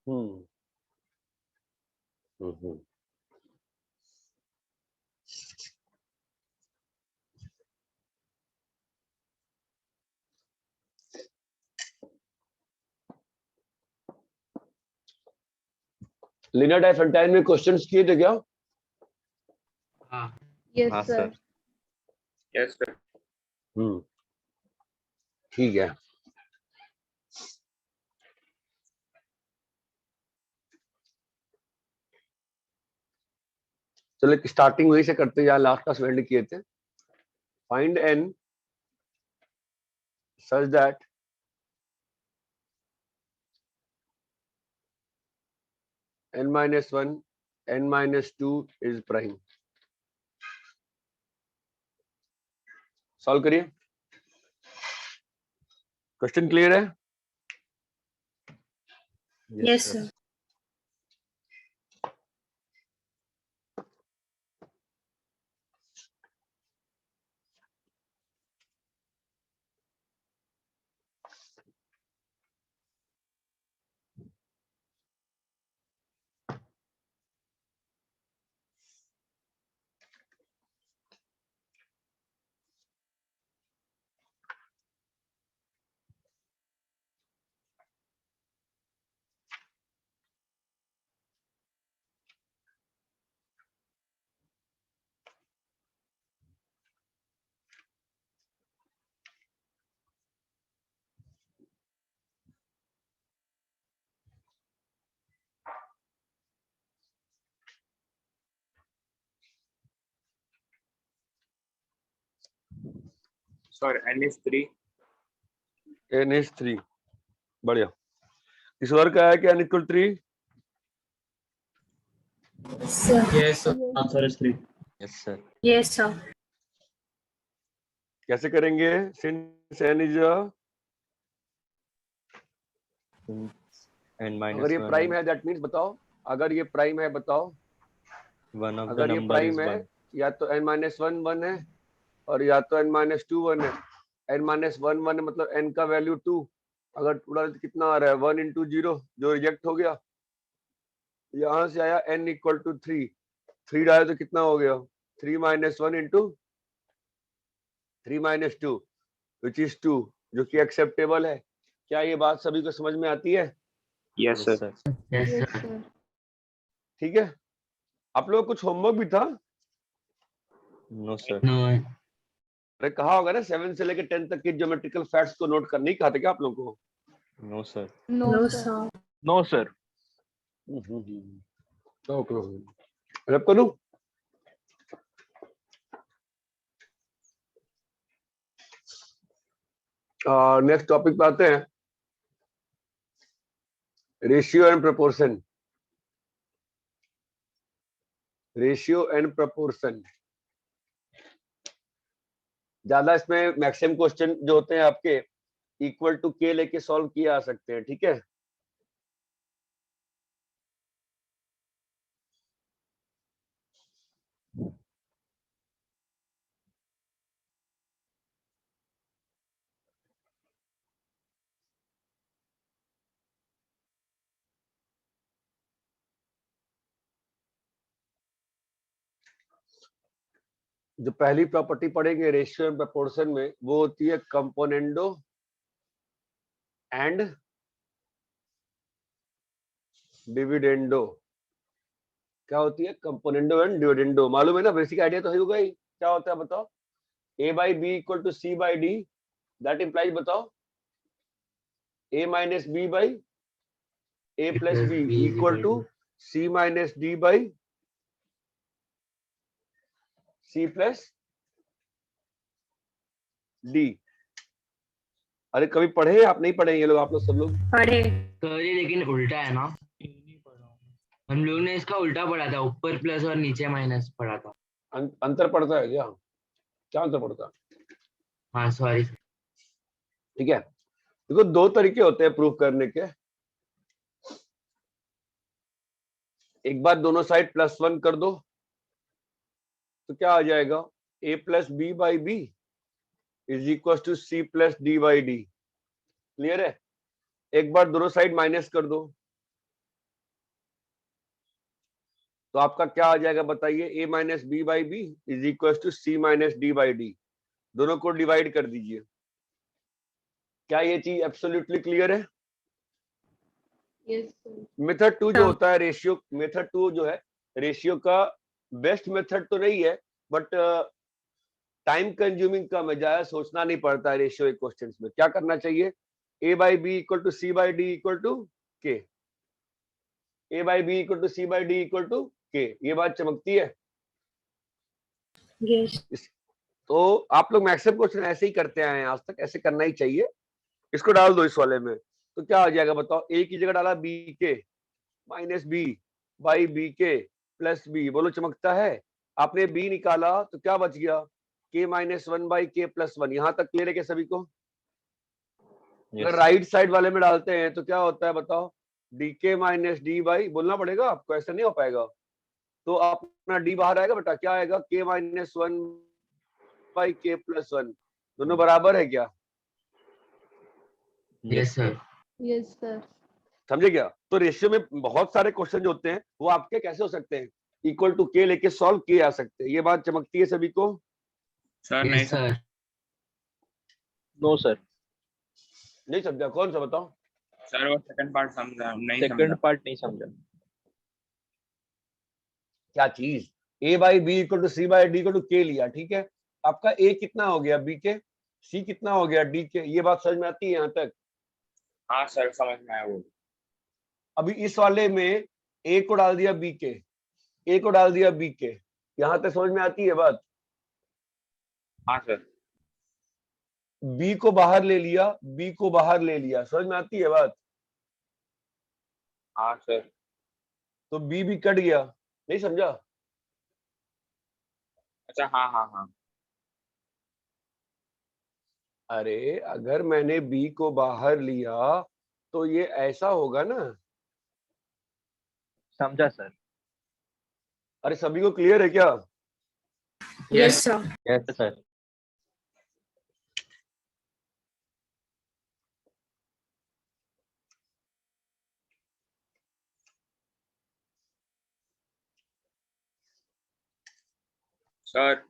हम्म हम्म linear डाइफेक्टाइल में questions किए थे क्या? हाँ यस सर। Yes sir. ठीक है। चलो स्टार्टिंग वही से करते हैं, लास्ट क्लास में एंड किए थे। Find n such that n-1 n-2 is prime। Solve करिए। क्वेश्चन क्लियर है? Yes sir. Sir n is 3। n is 3। बढ़िया। इस वर्ग का है कि n equal 3? Sir yes answer is 3। Yes sir. Yes sir. कैसे करेंगे? Since n is n minus अगर ये 1 प्राइम है दैट मीन्स बताओ, अगर ये प्राइम है बताओ, one of the अगर ये number प्राइम is है 1। या तो n-1 1 है और या तो n-2 1 है। n-1 1 है मतलब n का वैल्यू 2। अगर उड़ा तो कितना आ रहा है? 1 into 0 जो रिजेक्ट हो गया। यहां से आया n equal to 3। 3 डाले तो कितना हो गया? 3 minus 1 into 3 minus 2 which is 2, जो कि एक्सेप्टेबल है। क्या ये बात सभी को समझ में आती है? Yes sir. Yes sir. ठीक है। आप लोगों को कुछ होमवर्क भी था? No sir. नो अरे कहा होगा ना 7 से लेकर 10 तक की ज्योमेट्रिकल फैक्ट्स को नोट करने, कहा था क्या आप लोगों को? No sir. No sir. No sir. Rub करूं? नेक्स्ट टॉपिक पे आते हैं। Ratio and proportion. Ratio and proportion ज्यादा इसमें मैक्सिमम क्वेश्चन जो होते हैं आपके इक्वल टू के लेके सॉल्व किए आ सकते हैं। ठीक है। जो पहली प्रॉपर्टी पढ़ेंगे रेशियो एंड प्रोपोर्शन में वो होती है कंपोनेंडो एंड डिविडेंडो। क्या होती है? Componendo and dividendo. मालूम है ना? बेसिक आइडिया तो होगा ही। क्या होता है बताओ? a by b equal to c by d, that implies बताओ a minus b by a plus b equal to c minus d by c plus d। अरे कभी पढ़े? आप नहीं पढ़े ये लोग? आप लोग सब लोग पढ़े सर ये लेकिन उल्टा है ना। हम लोग ने इसका उल्टा पढ़ा था, ऊपर प्लस और नीचे माइनस पढ़ा था। अंतर पड़ता है क्या? क्या अंतर पड़ता है? हाँ सॉरी। ठीक है। देखो दो तरीके होते हैं प्रूफ करने के। एक बार दोनों साइड +1 कर दो तो क्या आ जाएगा? a plus b by b is equals to c plus d by d। Clear है? एक बार दोनों साइड माइनस कर दो तो आपका क्या आ जाएगा बताइए, a minus B by B is equal to C minus D by D. दोनों को डिवाइड कर दीजिए। क्या ये चीज एब्सोल्युटली क्लियर है? Yes, sir. मेथड 2 जो होता है रेशियो, मेथड 2 जो है रेशियो का बेस्ट मेथड तो नहीं है, बट टाइम कंज्यूमिंग कम है, ज्यादा सोचना नहीं पड़ता है रेशियो क्वेश्चंस में। क्या करना चाहिए, a by B equal to C by D equal to K, a by B equal to C by D equal to K. ये बात चमकती है। Yes. तो आप लोग मैक्सिमम क्वेश्चन ऐसे ही करते आए हैं आज तक, ऐसे करना ही चाहिए। इसको डाल दो इस वाले में, तो क्या आ जाएगा बताओ, a की जगह डाला बी के माइनस बी बाई बी के प्लस बी। बोलो चमकता है? आपने b निकाला तो क्या बच गया, k माइनस वन बाई के प्लस वन। यहां तक क्लियर है क्या सभी को? Yes, अगर sir. राइट साइड वाले में डालते हैं तो क्या होता है बताओ, डी के माइनस डी बाई, बोलना पड़ेगा आपको, ऐसा नहीं हो पाएगा। तो अपना डी बाहर आएगा बेटा, क्या आएगा, के माइनस वन बाई के प्लस वन। दोनों बराबर है क्या? Yes sir. Yes, sir. समझे क्या? तो रेशियो में बहुत सारे क्वेश्चन जो होते हैं वो आपके कैसे हो सकते हैं, इक्वल टू के लेके सॉल्व किए जा सकते हैं। ये बात चमकती है सभी को? सर नहीं यस सर। No, sir. नहीं समझा? कौन सा बताओ? सर वो सेकंड पार्ट समझा नहीं समझा। Second part नहीं समझा। क्या चीज, a by B equal to C by D equal to K लिया, ठीक है। आपका a कितना हो गया बी के, c कितना हो गया डी के। ये बात समझ में आती है यहाँ तक? हाँ सर समझ में आया वो। अभी इस वाले में a को डाल दिया बी के, a को डाल दिया बी के, यहाँ तक समझ में आती है बात? हाँ सर। b को बाहर ले लिया, b को बाहर ले लिया, समझ में आती है बात? हाँ सर। तो b भी कट गया, नहीं समझा? अच्छा हाँ हाँ हाँ। अरे अगर मैंने b को बाहर लिया तो ये ऐसा होगा ना। समझा सर। अरे सभी को क्लियर है क्या? Yes, sir. Yes, sir. Sir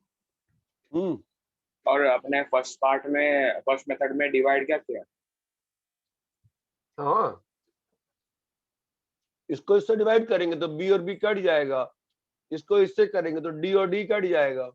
और अपने फर्स्ट पार्ट में फर्स्ट मेथड में डिवाइड क्या किया? हाँ, इसको इससे डिवाइड करेंगे तो b और b कट जाएगा, इसको इससे करेंगे तो d और d कट जाएगा।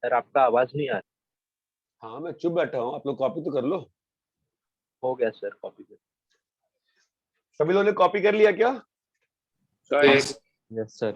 सर आपका आवाज नहीं आ रहा। हाँ मैं चुप बैठा हूँ, आप लोग कॉपी तो कर लो। हो गया सर कॉपी कर। सभी लोगों ने कॉपी कर लिया क्या? Sir Yes. एक Yes, sir.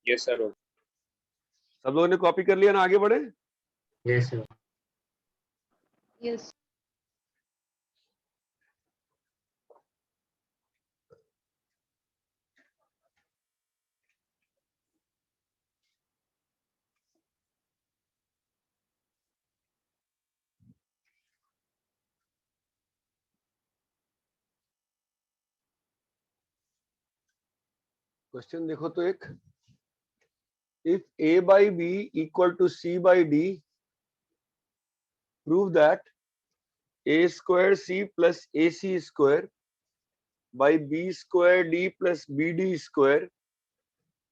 Yes sir. सब लोगों ने कॉपी कर लिया ना, आगे बढ़े। Yes sir. Yes. क्वेश्चन देखो तो एक, if a by b equal to c by d, prove that a square c plus ac square by b square d plus bd square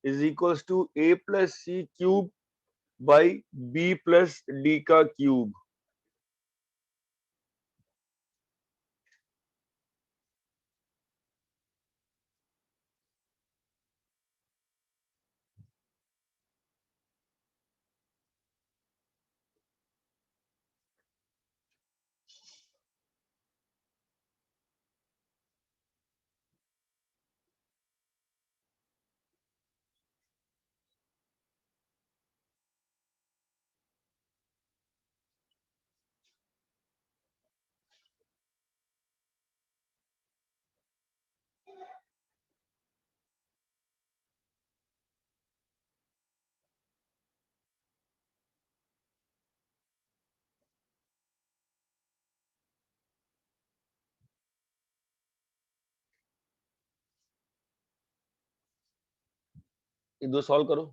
is equals to a plus c cube by b plus d का cube. ये दो solve करो।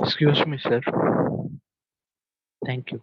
Excuse me, sir. Thank you.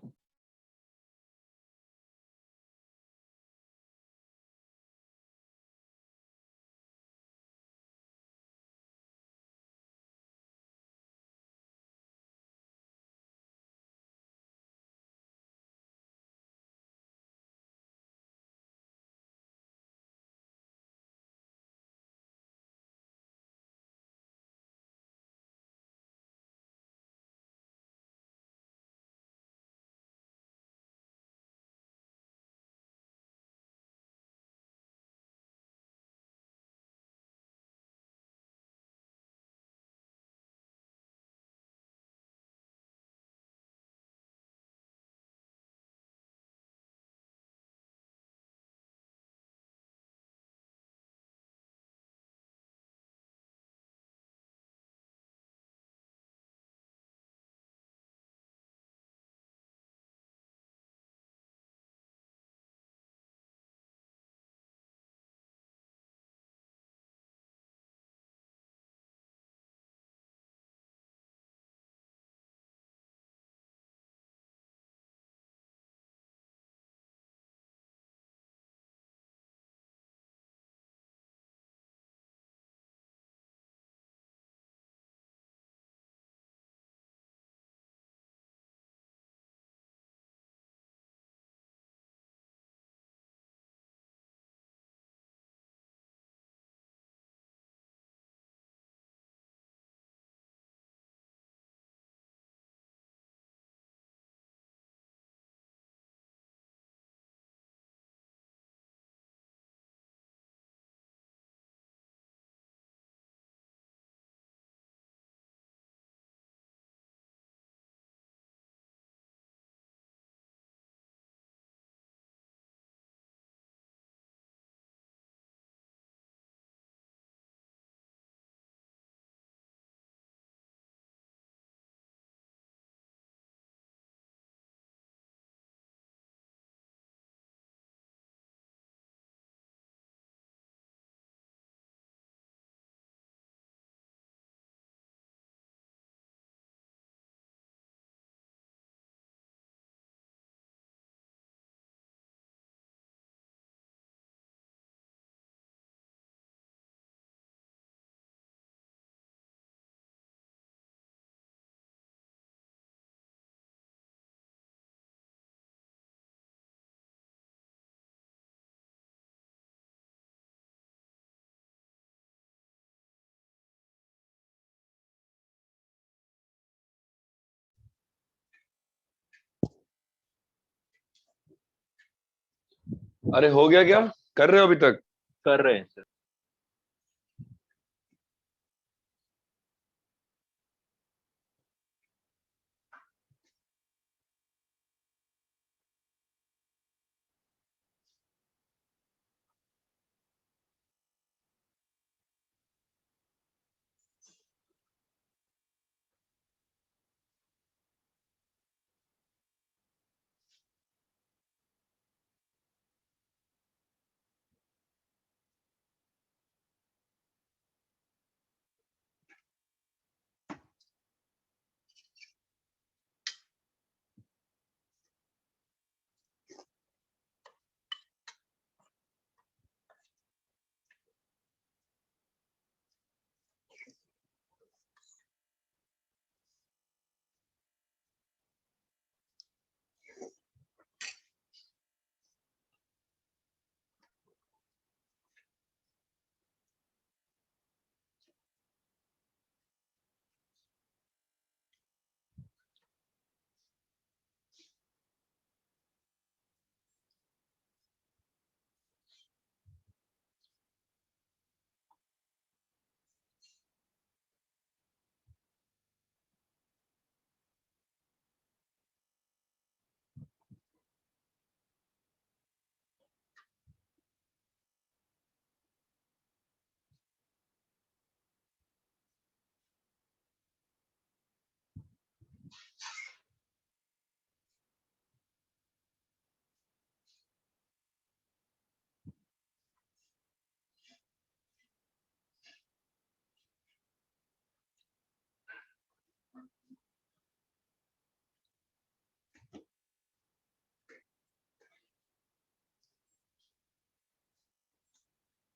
अरे हो गया क्या? कर रहे हो अभी तक? कर रहे हैं सर।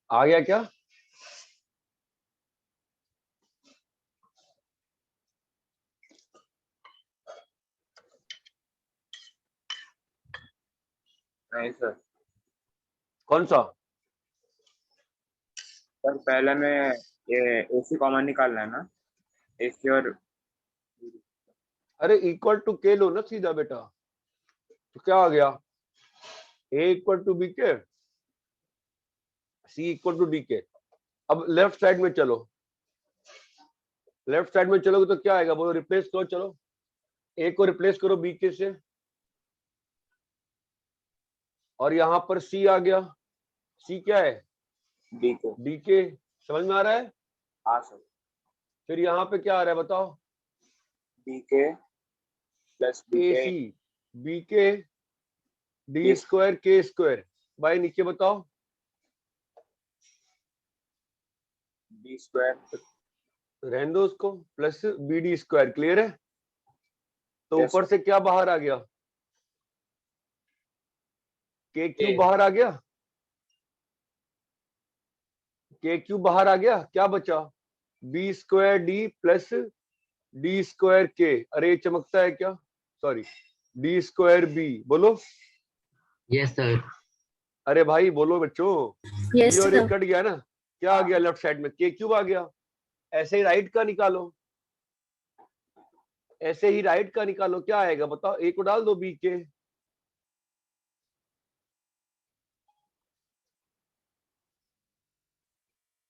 आ गया क्या? नहीं सर। कौन सा? सर पहले में ये AC कॉमन निकालना है ना, AC और अरे इक्वल टू के लो ना सीधा बेटा, तो क्या आ गया? ए इक्वल टू बी के, सी इक्वल टू डी के। अब लेफ्ट साइड में चलो, लेफ्ट साइड में चलोगे तो क्या आएगा बोलो, रिप्लेस करो, चलो ए को रिप्लेस करो बी के से, और यहाँ पर सी आ गया। सी क्या है? D को। डी के। समझ में आ रहा है? हाँ सर। फिर यहाँ पे क्या आ रहा है बताओ? BK plus A BK C B K D K square K square by नीचे बताओ D स्क्वायर रहने दो उसको, plus B D square. Clear है? तो Yes, ऊपर sir. से क्या बाहर आ गया? के क्यूब A। बाहर आ गया, के क्यूब बाहर आ गया, क्या बचा? B square D plus D square के। अरे ये चमकता है क्या? Sorry, D square B. बोलो यस सर। अरे भाई बोलो बच्चों। Yes, ये और ये sir. कट गया ना, क्या आ गया लेफ्ट साइड में? के क्यूब आ गया। ऐसे ही राइट का निकालो, ऐसे ही राइट का निकालो, क्या आएगा बताओ? ए को डाल दो बी के,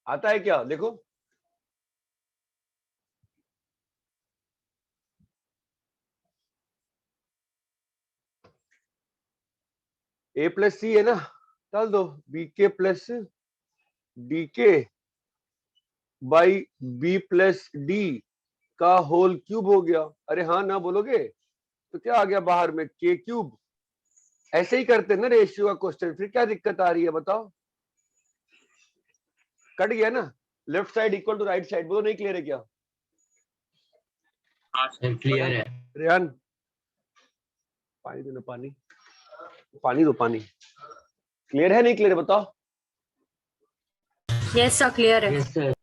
आता है क्या? देखो ए प्लस सी है ना, डाल दो बी के प्लस डी के बाई बी प्लस डी का होल क्यूब हो गया। अरे हाँ ना बोलोगे तो क्या आ गया बाहर में? के क्यूब। ऐसे ही करते हैं ना रेशियो का क्वेश्चन, फिर क्या दिक्कत आ रही है बताओ? कट गया ना, left side equal to right side. बोलो नहीं क्लियर है क्या? हाँ सर। सर क्लियर है। रेहान पानी दो ना, पानी पानी दो, पानी। क्लियर है नहीं क्लियर है बताओ? Yes, sir. Clear है. Yes sir.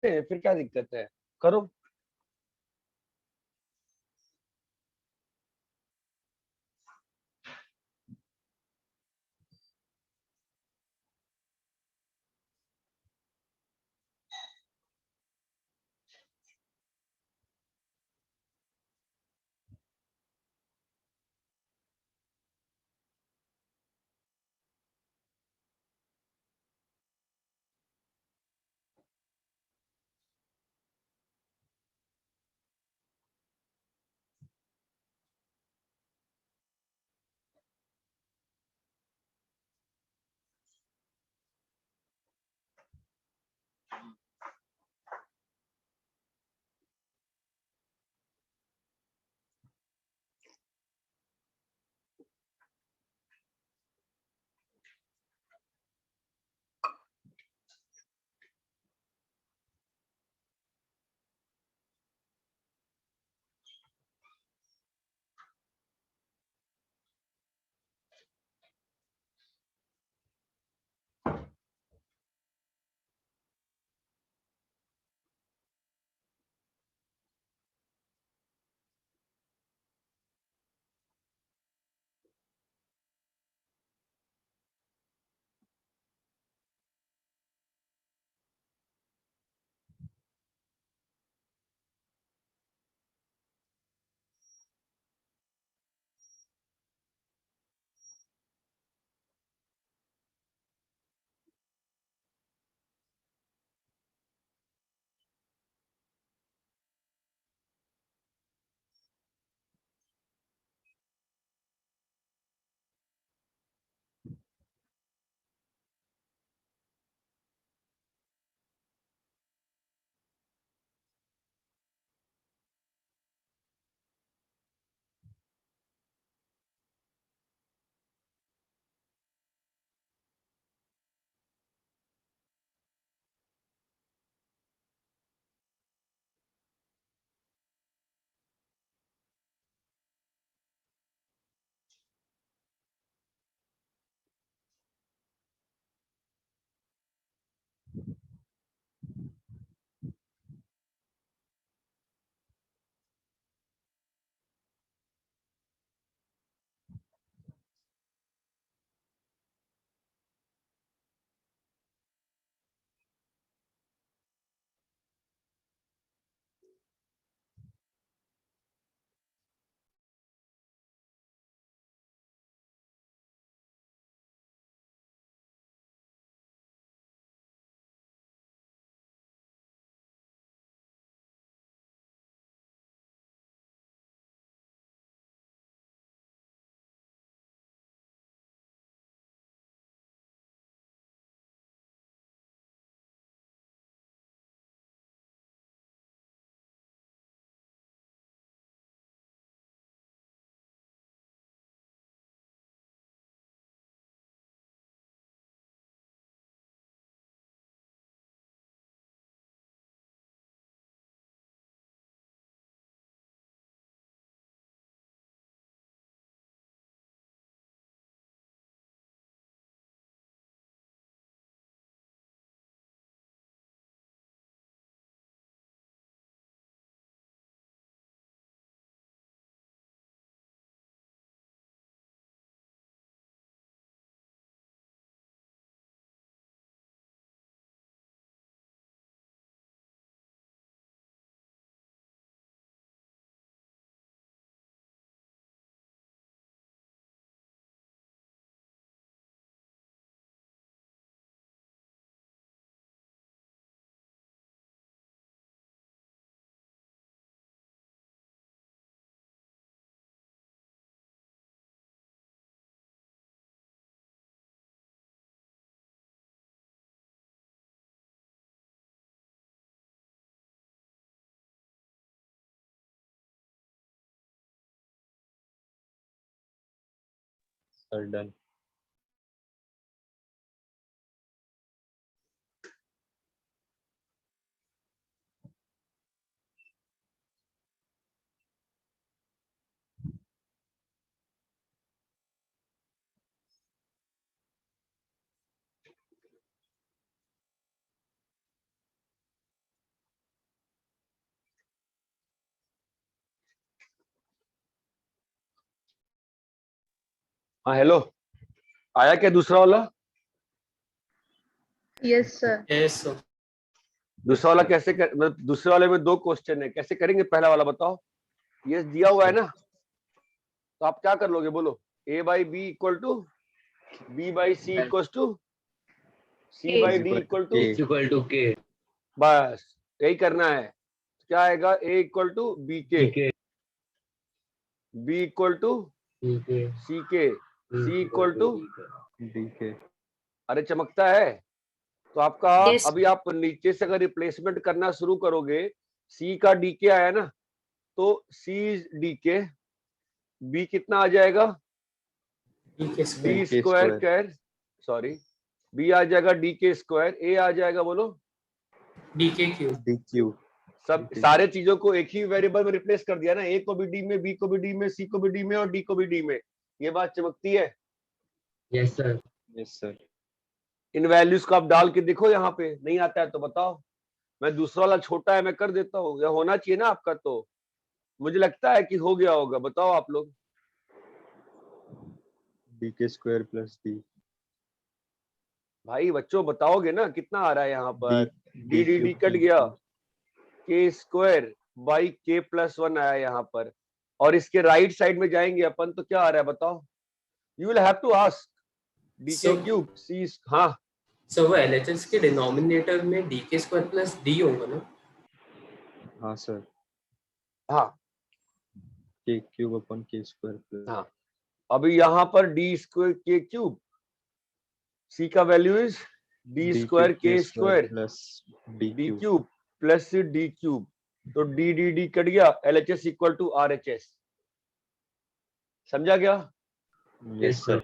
फिर क्या दिक्कत है, करो। Sir done. हाँ हेलो, आया क्या दूसरा वाला? Yes, sir. Yes, sir. दूसरा वाला कैसे कर, मतलब दूसरे वाले में 2 क्वेश्चन है, कैसे करेंगे? पहला वाला बताओ। ये दिया हुआ है ना, तो आप क्या कर लोगे बोलो? a by B equal to b by C equal to c by D equal to, H equal to K. बस यही करना है। क्या आएगा? a इक्वल टू बी के, ठीक है, b इक्वल टू ठीक है, सी के, c इक्वल टू, डी के। अरे चमकता है। तो आपका Yes. अभी आप नीचे से अगर रिप्लेसमेंट करना शुरू करोगे, c का डी के आया ना, तो c डी के, b कितना आ जाएगा? DK square. D DK square square. Square, sorry, b आ जाएगा डी के स्क्वायर, a आ जाएगा बोलो, DK cube. D Q. सब ठीक है। सारे चीजों को एक ही वेरिएबल में रिप्लेस कर दिया ना, a को भी d में, b को भी d में, c को भी d में और d को भी d में। ये बात चमकती है। yes sir. Yes sir. इन वैल्यूज को आप डाल के देखो, यहाँ पे नहीं आता है तो बताओ। मैं दूसरा वाला छोटा है मैं कर देता हूँ, या होना चाहिए ना आपका, तो मुझे लगता है कि हो गया होगा। बताओ आप लोग। D K square plus D. भाई बच्चों बताओगे ना कितना आ रहा है यहाँ पर? डी डी डी कट गया, के स्क्वायर बाई के प्लस 1 आया यहाँ पर, और इसके राइट साइड में जाएंगे अपन तो क्या आ रहा है बताओ? You will have to ask D के So- क्यूब सी। हाँ So वो LHS के डिनोमिनेटर में DK square plus D होगा ना? हाँ सर। हाँ के क्यूब अपन के स्क्वायर प्लस हाँ, अभी यहाँ पर डी स्क्वायर के क्यूब, सी का value is D square K square plus D D cube. Cube plus D cube, तो डी डी डी कट गया, LHS इक्वल टू RHS। समझा क्या? Yes sir.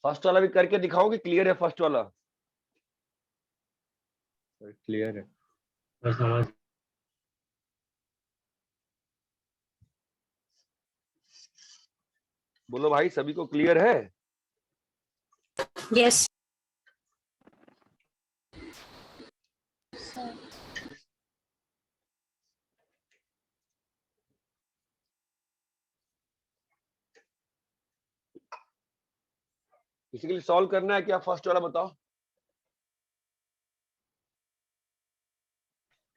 फर्स्ट वाला भी करके दिखाओ कि क्लियर है फर्स्ट वाला? क्लियर है। बस समझ बोलो भाई, सभी को क्लियर है? Yes. किसी के लिए सॉल्व करना है क्या? फर्स्ट वाला बताओ।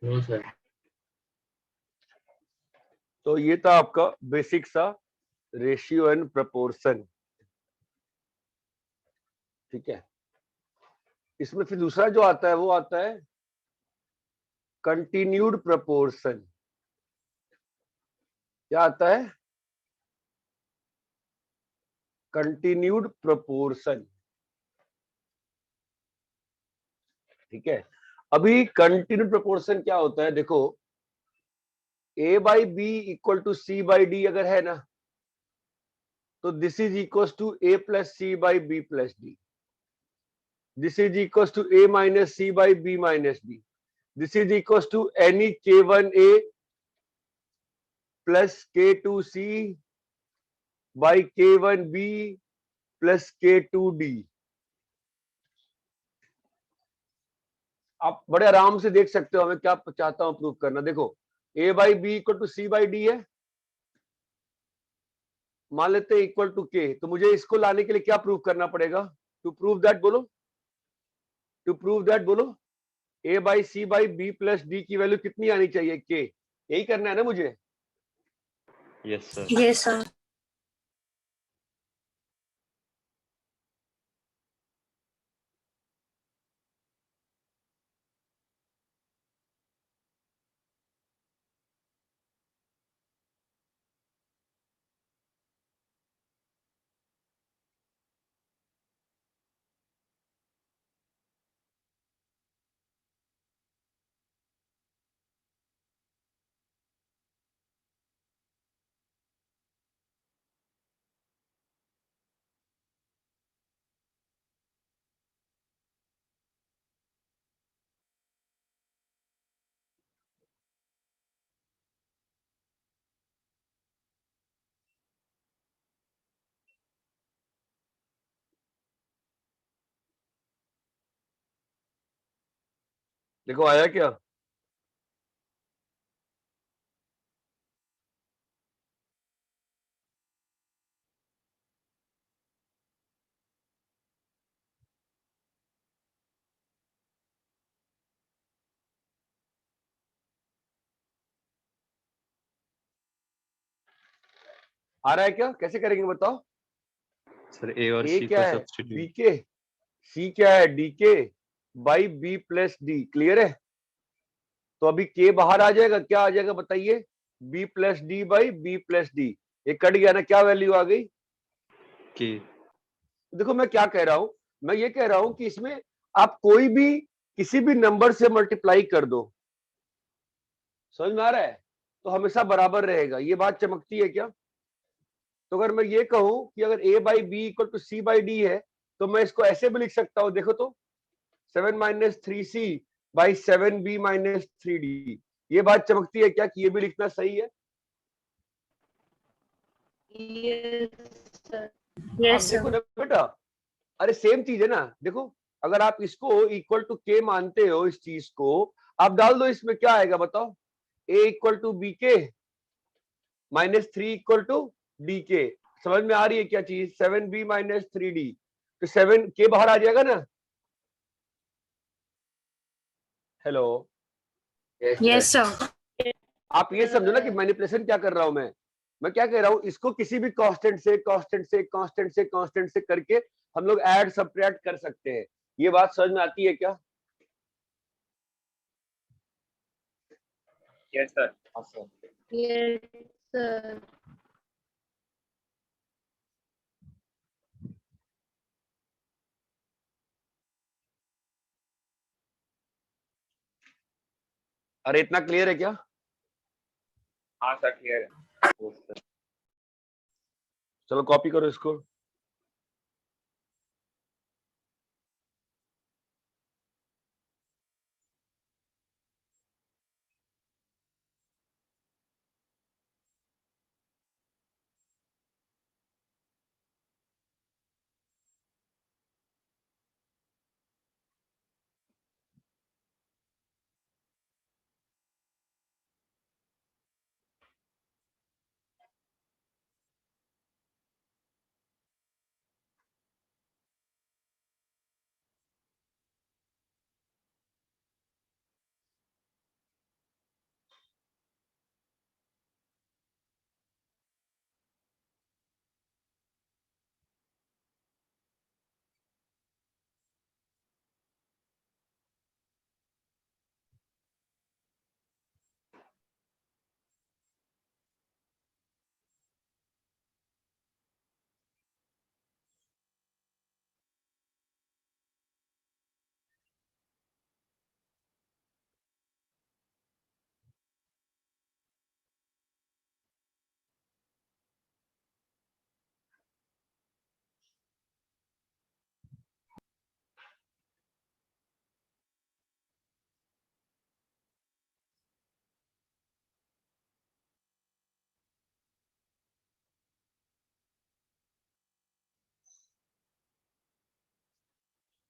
No sir. तो ये था आपका बेसिक सा रेशियो एंड प्रपोर्शन, ठीक है। इसमें फिर दूसरा जो आता है वो आता है कंटिन्यूड प्रपोर्शन। क्या आता है? कंटिन्यूड प्रपोर्शन, ठीक है। अभी कंटिन्यूड प्रपोर्शन क्या होता है देखो, a by B equal to C by D अगर है ना, तो this is equal to a plus C by B plus D, this is equal to a minus C by B minus D, this is equal to any k1a plus k2c by k1b plus k2d। आप बड़े आराम से देख सकते हो मैं क्या चाहता हूं प्रूव करना। देखो a by B equal to C by D है, मान लेते हैं इक्वल टू के, तो मुझे इसको लाने के लिए क्या प्रूव करना पड़ेगा? टू प्रूव दैट बोलो, टू प्रूव दैट बोलो, a by C by B plus D की वैल्यू कितनी आनी चाहिए? के। यही करना है ना मुझे? Yes sir. Yes, sir. देखो आया क्या? आ रहा है क्या? कैसे करेंगे बताओ? सर ए और ए सी क्या को है? सब्स्टिट्यूट। बी के। सी क्या है? डी के by B plus D. Clear है? तो अभी के बाहर आ जाएगा, क्या आ जाएगा बताइए? B plus D by B plus D. ये कट गया ना, क्या वैल्यू आ गई? के। देखो मैं क्या कह रहा हूं, मैं ये कह रहा हूं कि इसमें आप कोई भी किसी भी नंबर से मल्टीप्लाई कर दो, समझ में आ रहा है, तो हमेशा बराबर रहेगा। ये बात चमकती है क्या? तो अगर मैं ये कहूं कि अगर a by B equal to C by D है, तो मैं इसको ऐसे भी लिख सकता हूं, देखो तो 7 minus 3c by 7b minus 3d। ये बात चमकती है क्या कि ये भी लिखना सही है? Yes, sir. आप देखो ना बेटा, अरे सेम चीज है ना। देखो अगर आप इसको इक्वल टू के मानते हो, इस चीज को आप डाल दो इसमें, क्या आएगा बताओ? a इक्वल टू बी के माइनस 3 इक्वल टू डी के। समझ में आ रही है क्या चीज? 7b माइनस 3d, तो 7 के बाहर आ जाएगा ना। Hello, yes sir. आप ये समझो ना कि मैनिपुलेशन क्या कर रहा हूं मैं क्या कह रहा हूं, इसको किसी भी कांस्टेंट से कांस्टेंट से कांस्टेंट से कांस्टेंट से करके हम लोग ऐड सब्ट्रैक्ट कर सकते हैं। ये बात समझ में आती है क्या? Yes sir. Yes, sir. अरे इतना क्लियर है क्या? हाँ सर क्लियर है। चलो कॉपी करो इसको।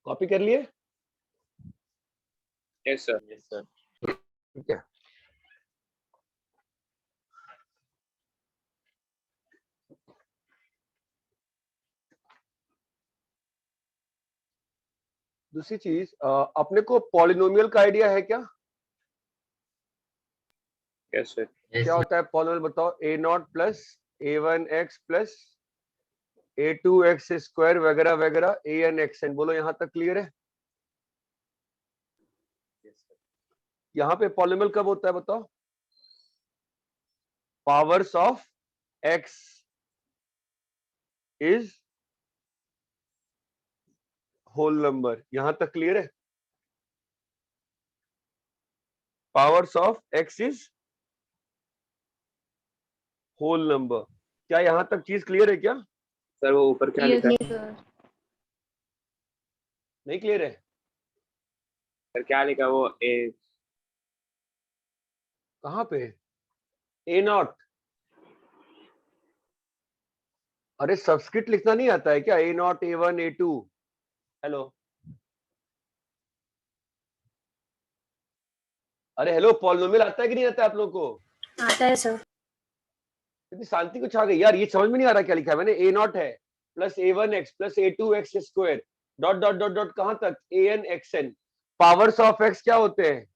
कॉपी कर लिए? Yes sir. Yes sir. ठीक है। दूसरी चीज, अपने को पॉलिनोमियल का आइडिया है क्या? Yes sir. क्या होता है पॉलिनोमियल बताओ? A naught plus a1x plus a2x square वगैरह वगैरह an(xn). बोलो यहाँ तक क्लियर है? यहाँ पे पॉलिनोमियल कब होता है बताओ? Powers of x is whole number. यहां तक क्लियर है? Powers of x is whole number. क्या यहां तक चीज क्लियर है क्या? सर वो ऊपर क्या Yes, लिखा है? sir. नहीं क्लियर है? सर क्या लिखा है वो ए? कहां पे? ए नॉट। अरे सबस्क्रिप्ट लिखना नहीं आता है क्या? ए नॉट, A1, A2। हेलो, अरे हेलो, पॉलिनोमियल आता है कि नहीं आता है आप लोगों को? आता है सर। इतनी शांति कुछ आ गई यार, ये समझ में नहीं आ रहा क्या लिखा है मैंने। ए नॉट है plus A1x plus A2x square dot dot dot dot कहां तक AN XN। Powers of x क्या होते हैं?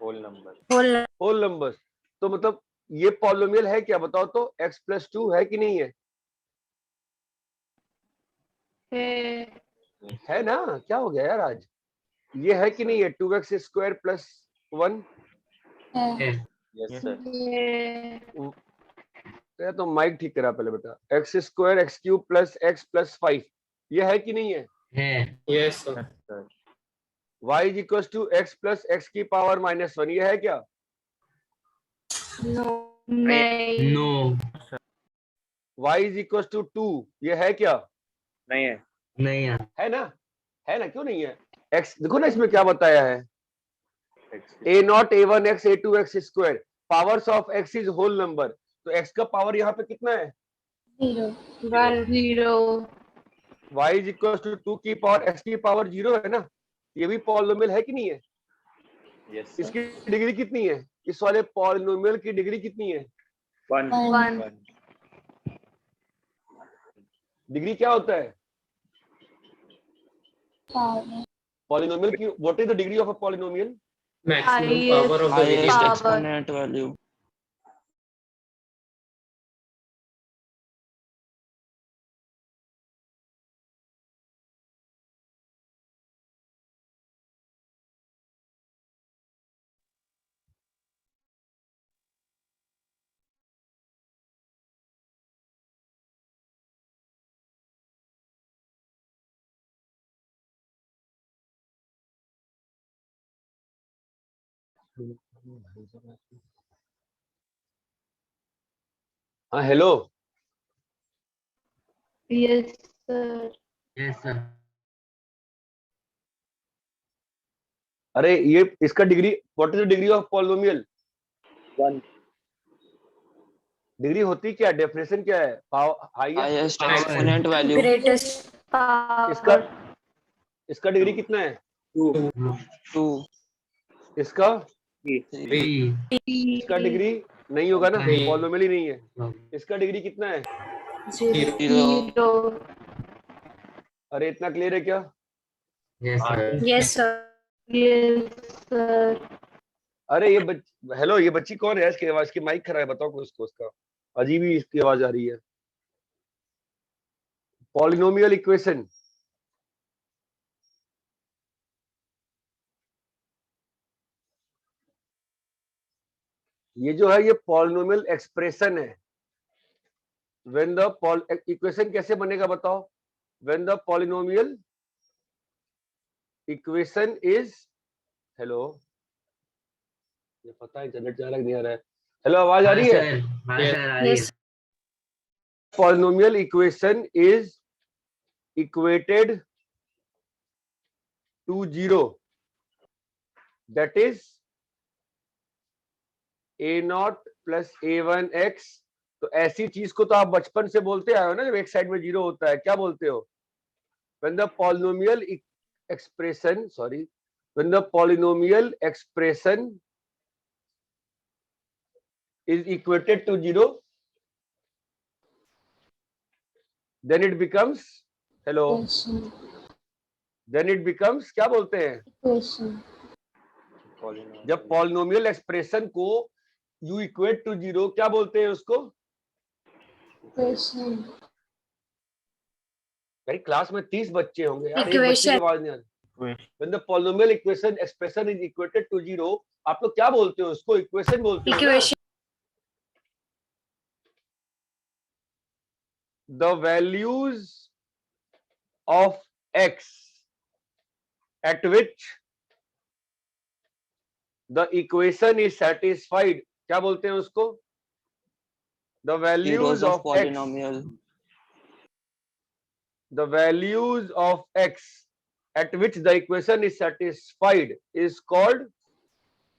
Whole number. Whole numbers. तो मतलब ये पॉलिनोमियल है क्या बताओ तो? x प्लस 2 है कि नहीं है? है ना? क्या हो गया यार आज, ये है कि नहीं है? 2x square plus 1। Yes sir. तो माइक ठीक करा पहले बेटा। x square x cube plus x plus 5, ये है कि नहीं है? Yes sir. Sir y is equal to x plus x की पावर -1, ये है क्या? नहीं। No. y is equal to 2, ये है क्या? नहीं है। नहीं है। है ना? है ना? क्यों नहीं है? x देखो ना इसमें क्या बताया है, x A0 A1x A2x square, powers of x is whole number. तो x का पावर यहाँ पे कितना है? 0 y इज इक्वल टू 2 की पावर x की पावर 0 है ना? ये भी पॉलिनोमियल है कि नहीं है? यस इसकी डिग्री कितनी है? इस वाले पॉलिनोमियल की डिग्री कितनी है? 1 डिग्री क्या होता है पॉलिनोमियल की? What is the degree of a polynomial? Maximum power of the highest variable. power. value. हाँ hello, Yes, sir. Yes sir. अरे ये इसका degree, what is the degree of polynomial? 1 degree होती क्या है? डेफिनेशन क्या है? Highest. Highest exponent value. Greatest power. इसका डिग्री कितना है? 2 2. इसका 3 इसका डिग्री नहीं होगा ना, नहीं। पॉलिनोमियल ही नहीं है। इसका डिग्री कितना है? 0. अरे इतना क्लियर है क्या? Yes sir. Yes, sir. Yes, sir. अरे ये हेलो, ये बच्ची कौन है? इसकी आवाज की माइक खराब है, बताओ कोई उसको। उसका अजीब ही इसकी आवाज आ रही है। पॉलिनोमियल इक्वेशन, ये जो है ये पॉलिनोमियल एक्सप्रेशन है। व्हेन द इक्वेशन कैसे बनेगा बताओ? When the polynomial equation is, hello ये पता है इंटरनेट जा रहा है नहीं आ रहा है। हेलो, आवाज आ रही है? हाँ सर आ रही है। Yes. Polynomial equation is equated to 0, that is A0 plus A1x। तो ऐसी चीज को तो आप बचपन से बोलते आए हो ना, जब एक साइड में 0 होता है, क्या बोलते हो? when the polynomial expression, sorry, when the polynomial expression is equated to 0, then it becomes, hello, then it becomes, क्या बोलते हैं? जब पॉलिनोमियल एक्सप्रेशन को यू इक्वेट टू 0, क्या बोलते हैं उसको? यार क्लास में 30 बच्चे होंगे यार, एक बच्चे की आवाज नहीं आ रही। When the polynomial equation expression is equated to 0, आप लोग क्या बोलते हो उसको? इक्वेशन बोलते हो ना? The values of x at which the equation is satisfied, क्या बोलते हैं उसको? The values Zeros of of x, polynomial. the values of x at which the equation is satisfied is called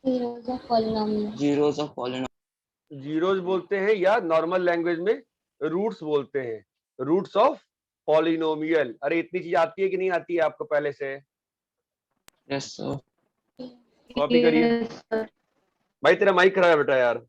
Zeros of polynomial. Zeros of polynomial. Zeros बोलते हैं, या normal language में roots बोलते हैं, रूट्स ऑफ पॉलिनोमियल। अरे इतनी चीज आती है कि नहीं आती है आपको पहले से? Yes, sir. कॉपी करिए। Yes, sir. भाई तेरा माइक खराब है बेटा यार।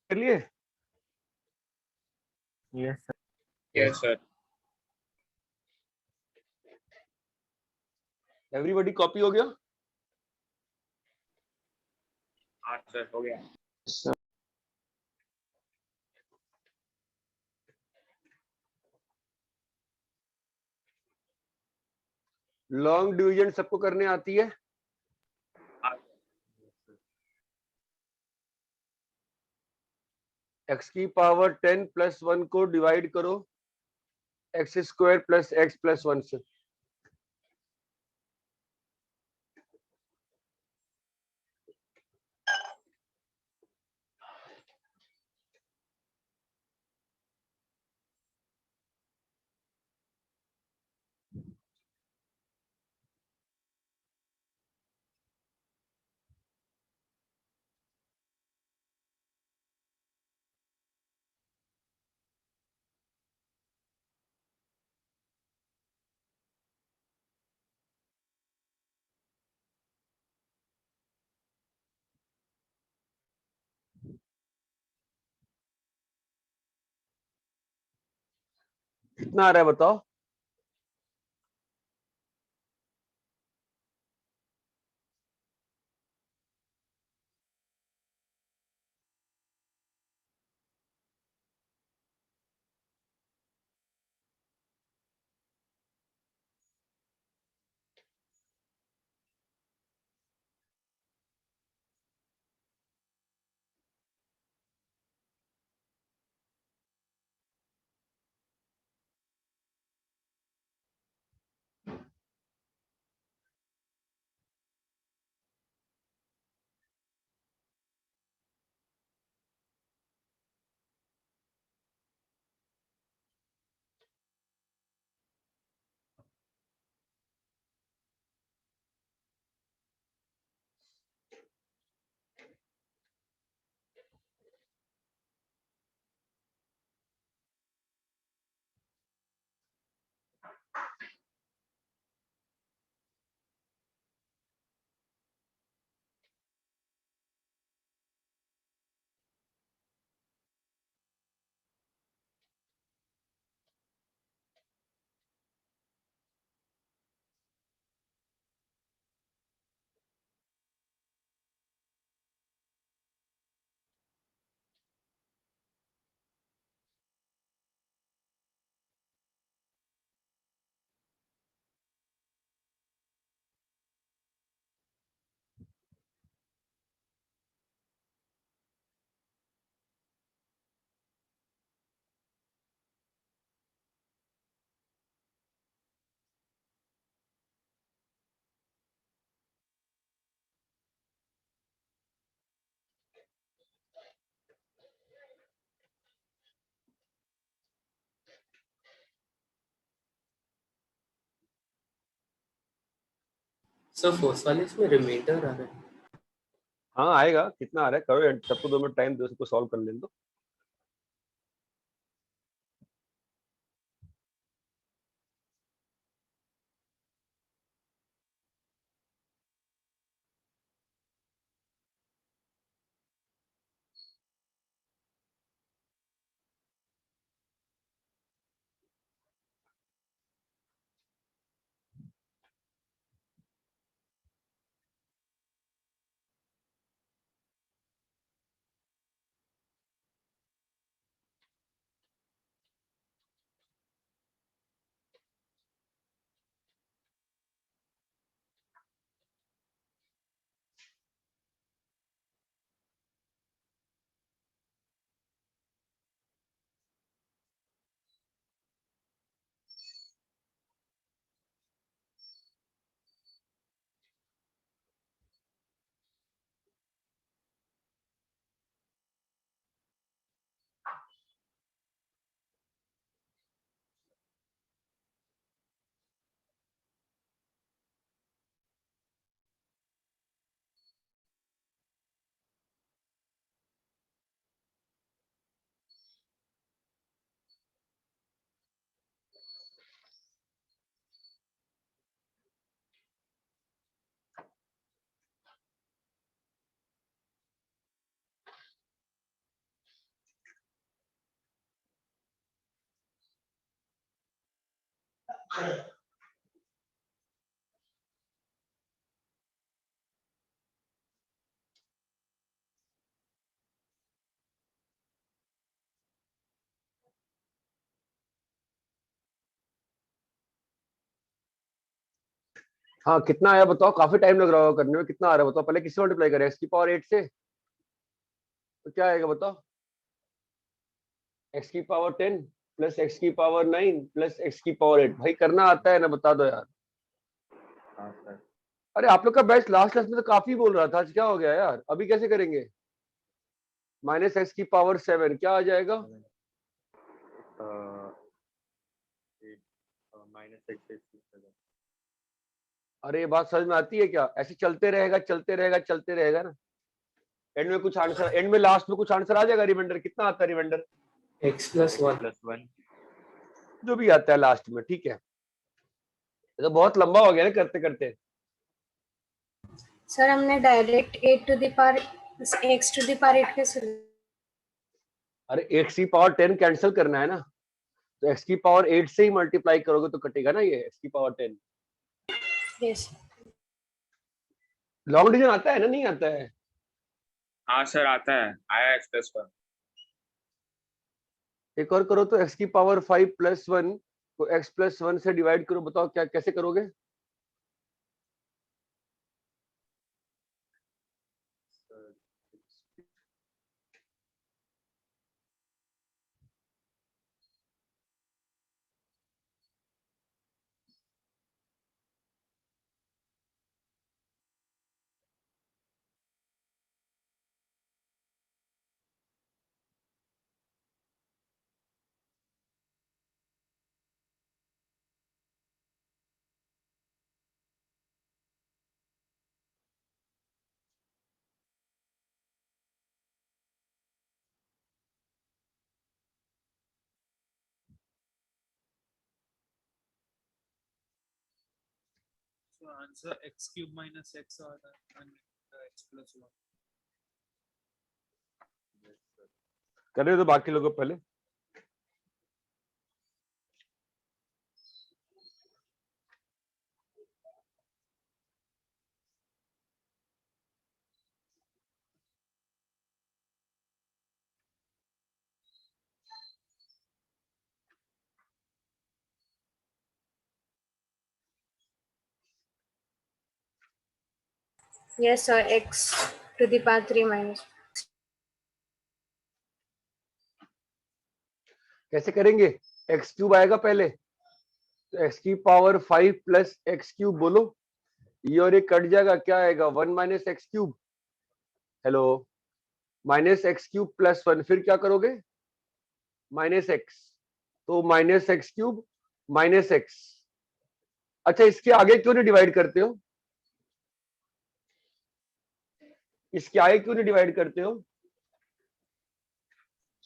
कर लिए? Yes sir. Yes sir. Everybody copy हो गया? हाँ सर, हो गया। लॉन्ग डिवीजन सबको करने आती है? x की पावर 10 प्लस 1 को डिवाइड करो x square plus x plus 1 से। कितना आ रहा है बताओ? सर फर्स्ट वाले इसमें रिमाइंडर आ रहा है। हाँ आएगा, कितना आ रहा है करो, तब तो 2 मिनट टाइम दो, उसको सॉल्व कर लेने दो। हाँ कितना आया बताओ, काफी टाइम लग रहा होगा करने में, कितना आ रहा है बताओ, पहले किससे मल्टीप्लाई करें, x की पावर 8 से, तो क्या आएगा बताओ, x की पावर 10 प्लस x की पावर 9 प्लस x की पावर 8। भाई करना आता है ना, बता दो यार। हाँ सर। अरे आप लोग का बैच लास्ट क्लास में तो काफी बोल रहा था, आज क्या हो गया यार, अभी कैसे करेंगे? माइनस एक्स की पावर 7 क्या आ जाएगा? -x अरे ये बात समझ में आती है क्या? ऐसे चलते रहेगा चलते रहेगा चलते रहेगा ना, एंड में कुछ आंसर, एंड में लास्ट में कुछ आंसर आ जाएगा। रिमाइंडर कितना आता है? रिमाइंडर x + 1 +1 जो भी आता है लास्ट में, ठीक है। ये तो बहुत लंबा हो गया ना करते करते। सर हमने direct 8 to the power x to the power 8 कैसे? अरे x की पावर 10 कैंसिल करना है ना, तो x की पावर 8 से ही मल्टीप्लाई करोगे तो कटेगा ना ये x की पावर 10। यस लॉन्ग डिवीजन आता है ना, नहीं आता है? हाँ सर आता है, आया x+1। एक और करो तो x की पावर 5 + 1 को x + 1 से डिवाइड करो, बताओ क्या कैसे करोगे? So answer x³ - x or and x+1. करने दो बाकी लोगों को पहले। Yes sir x to the power 3 minus. कैसे करेंगे? x³ आएगा पहले, तो x की पावर 5 + x³ बोलो, ये और ये कट जाएगा, क्या आएगा? 1 - x³। हेलो, -x³ + 1, फिर क्या करोगे? -x, तो -x³ - x। अच्छा इसके आगे क्यों नहीं डिवाइड करते हो? इसके आगे क्यों नहीं डिवाइड करते हो?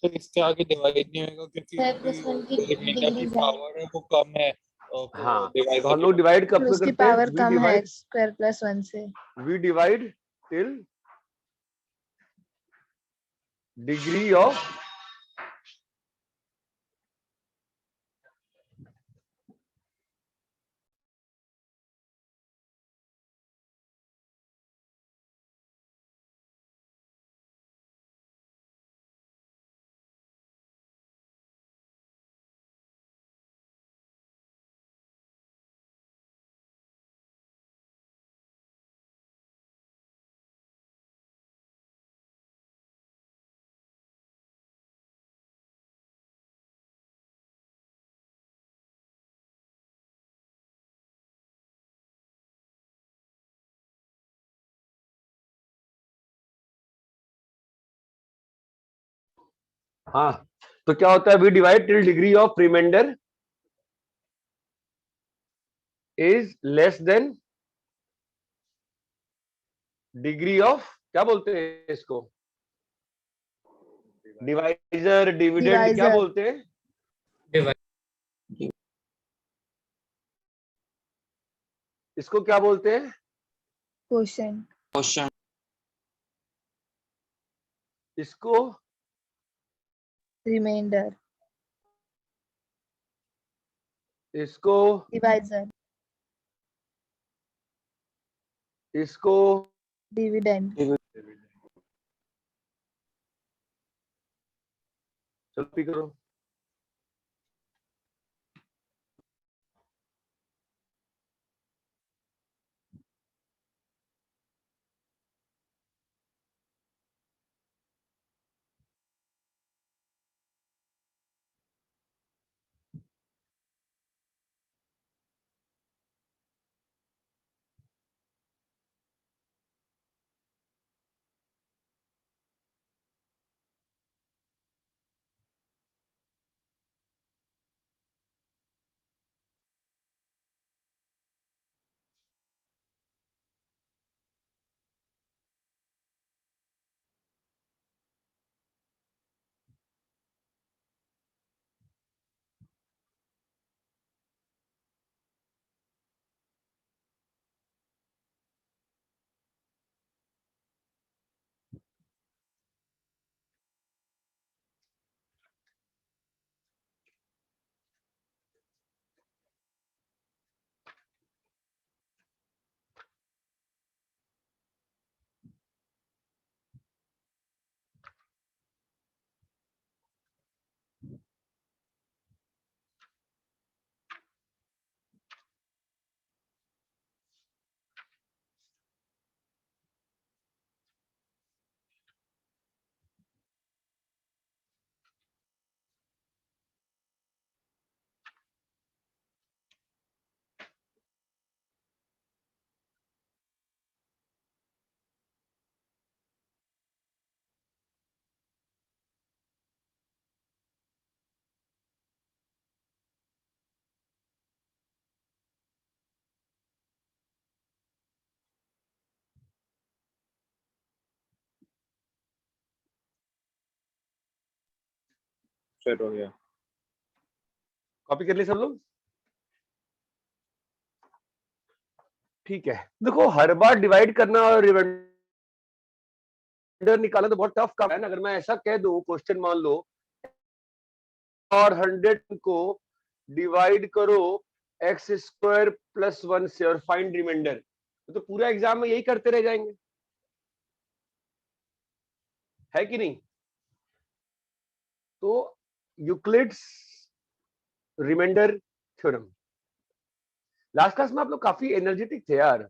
तो इसके आगे डिवाइड नहीं होगा क्योंकि Square plus one की रिमाइंडर की डिग्री है। पावर है वो कम है हाँ, डिवाइड तो हम लोग डिवाइड कब तो पे उसकी करते हैं? पावर कम है स्क्वायर प्लस 1 से। We divide till degree of हाँ, तो क्या होता है? We divide till degree of remainder is less than degree of, क्या बोलते हैं इसको? डिवाइजर, डिविडेंड, क्या Divisor. बोलते हैं? इसको क्या बोलते हैं? Quotient. क्वेश्चन इसको Remainder. इसको Divisor. इसको Dividend. चलो पी करो। फिर हो गया। कॉपी कर लिए सब लोग? ठीक है, देखो हर बार डिवाइड करना और रिमाइंडर निकालना तो बहुत टफ काम है ना। अगर मैं ऐसा कह दूं, क्वेश्चन मान लो और 100 को डिवाइड करो एक्स स्क्वायर प्लस 1 से और फाइंड रिमाइंडर, तो पूरा एग्जाम में यही करते रह जाएंगे, है कि नहीं? तो Euclid's remainder theorem. Last class में आप लोग काफी एनर्जेटिक थे यार,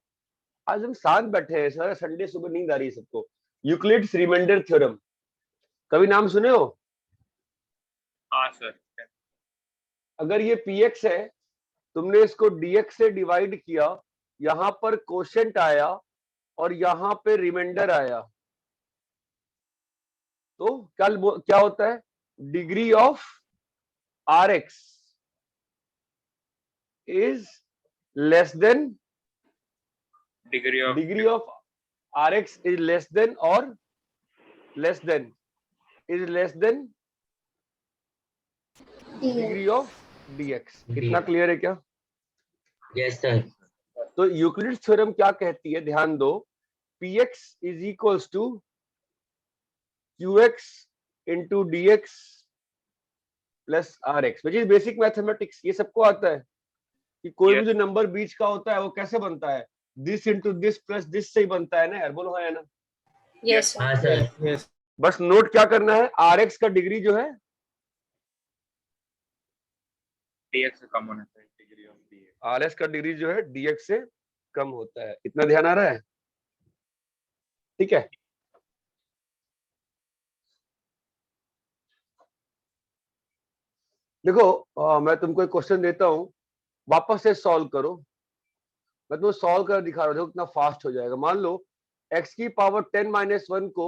आज हम शांत बैठे हैं, सारा संडे सुबह नींद आ रही है सबको। यूक्लिड्स रिमाइंडर थ्योरम कभी नाम सुने हो? हाँ सर। अगर ये px है, तुमने इसको dx से डिवाइड किया, यहां पर कोशेंट आया और यहां पे रिमाइंडर आया, तो क्या होता है? Degree of rx is less than degree of degree of Rx is less than or less than degree of dx. कितना क्लियर है क्या? Yes sir. तो यूक्लिड्स थ्योरम क्या कहती है, ध्यान दो, px is equals to qx into dx plus rx, which is basic mathematics. ये सबको आता है कि कोई भी जो नंबर बीच का होता है वो कैसे बनता है, this into this plus this से ही बनता है ना यार, बोलो है ना? Yes, sir. हाँ सर. बस नोट क्या करना है, rx का डिग्री जो है dx से कम होना चाहिए, डिग्री ऑफ dx। rx का डिग्री जो है dx से कम होता है। इतना ध्यान आ रहा है? ठीक है। देखो मैं तुमको एक क्वेश्चन देता हूं, वापस से सॉल्व करो। मैं तुम्हें सॉल्व कर दिखा रहा हूं, देखो कितना फास्ट हो जाएगा। मान लो x की पावर 10 माइनस 1 को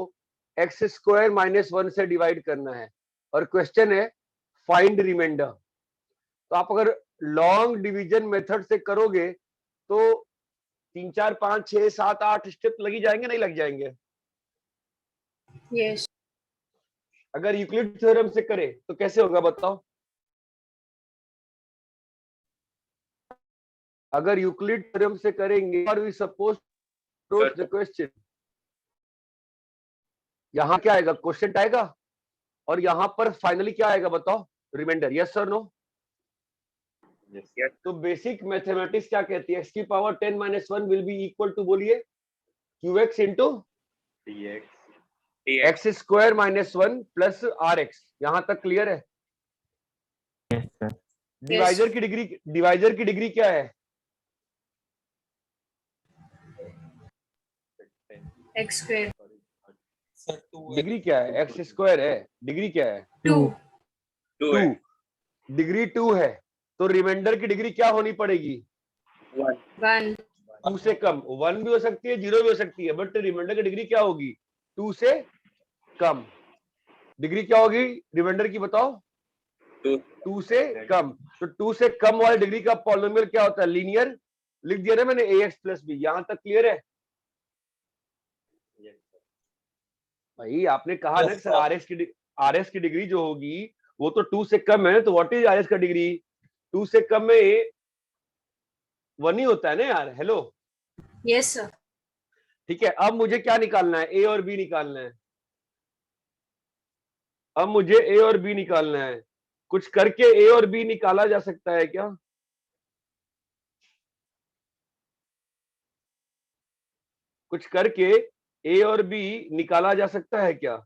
x स्क्वायर माइनस 1 से डिवाइड करना है और क्वेश्चन है फाइंड रिमाइंडर। तो आप अगर लॉन्ग डिवीजन मेथड से करोगे तो 3 4 5 6 7 8 स्टेप लगी जाएंगे, नहीं लग जाएंगे? Yes. अगर यूक्लिड थ्योरम से करे तो कैसे होगा बताओ? अगर यूक्लिड थ्योरम से करेंगे और we suppose approach the question, यहां क्या आएगा, क्वेश्चन आएगा और यहां पर फाइनली क्या आएगा बताओ, रिमाइंडर। यस और नो? yes। तो बेसिक मैथमेटिक्स क्या कहती है, x की पावर 10 minus 1 will be equal to, बोलिए, qx into dx x square minus 1 plus rx। यहां तक क्लियर है? डिवाइजर की डिग्री क्या है? X square. सर 2 डिग्री क्या है? एक्स स्क्वायर है, डिग्री क्या है? 2. 2 है, 2। डिग्री 2 है तो रिमाइंडर की डिग्री क्या होनी पड़ेगी? 1. 2 से कम। 1 भी हो सकती है, 0 भी हो सकती है, बट रिमाइंडर की डिग्री क्या होगी? 2 से कम। डिग्री क्या होगी रिमाइंडर की बताओ? 2 से कम। तो 2 से कम वाली डिग्री का पॉलिनोमियल क्या होता है? लीनियर। लिख दिया ना मैंने, ax प्लस बी। यहां तक क्लियर है भाई? आपने कहा ना सर आरएस की डिग्री जो होगी वो तो 2 से कम है, तो व्हाट इज आरएस का डिग्री? 2 से कम में 1 ही होता है ना यार। Hello, Yes, sir. ठीक है। अब मुझे क्या निकालना है? ए और बी निकालना है। अब मुझे ए और बी निकालना है। कुछ करके ए और बी निकाला जा सकता है क्या? कुछ करके ए और बी निकाला जा सकता है क्या?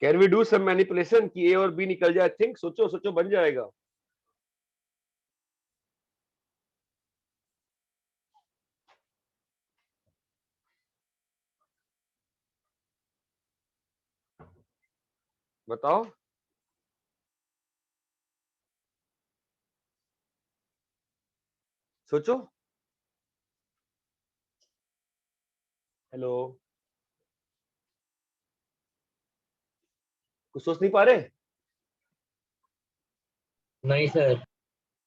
Can we do some manipulation कि ए और बी निकल जाए? थिंक, सोचो सोचो, बन जाएगा। बताओ। सोचो। हेलो, कुछ सोच नहीं पा रहे? नहीं सर.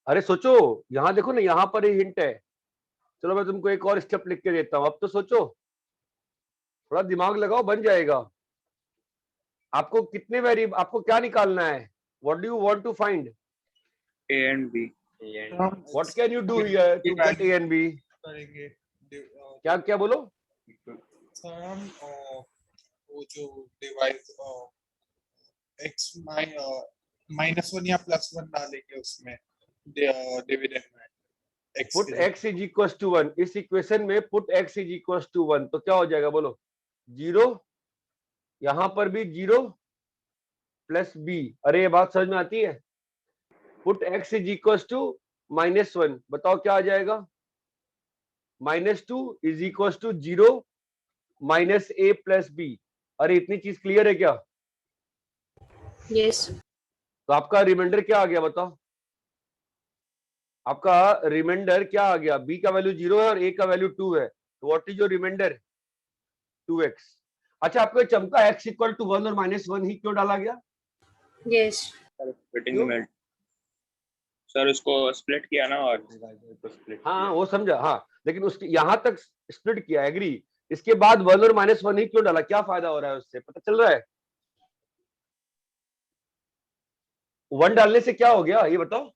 अरे सोचो, यहां देखो ना, यहां पर ही हिंट है। चलो मैं तुमको एक और स्टेप लिख के देता हूं, अब तो सोचो, थोड़ा दिमाग लगाओ, बन जाएगा। आपको कितने वेरिएबल, आपको क्या निकालना है? What do you want to find? a and b। What can you do here to get A and B? करेंगे क्या क्या बोलो? सर हम वो जो डिवाइस x -1 या +1 डालेंगे उसमें डिविडेंड में put x is equal to 1। इस इक्वेशन में put x is equal to 1 तो क्या हो जाएगा बोलो? 0 यहाँ पर भी 0 प्लस बी। अरे ये बात समझ में आती है? Put x is equal to -1, बताओ क्या आ जाएगा? -2 is equal to 0 minus a plus B. अरे इतनी चीज क्लियर है क्या? Yes. तो आपका रिमाइंडर क्या आ गया बताओ? आपका रिमाइंडर क्या आ गया? b का वैल्यू 0 है और a का वैल्यू 2 है, तो what is your reminder? 2x। अच्छा, आपको ये चमका x इक्वल टू 1 और -1 ही क्यों डाला गया? Yes. फिटिंग क्यों? में सर उसको स्प्लिट किया ना, और हाँ वो समझा, हाँ, लेकिन उसके यहां तक स्प्लिट किया, एग्री। इसके बाद 1 और -1 ही क्यों डाला? क्या फायदा हो रहा है उससे, पता चल रहा है? 1 डालने से क्या हो गया ये बताओ?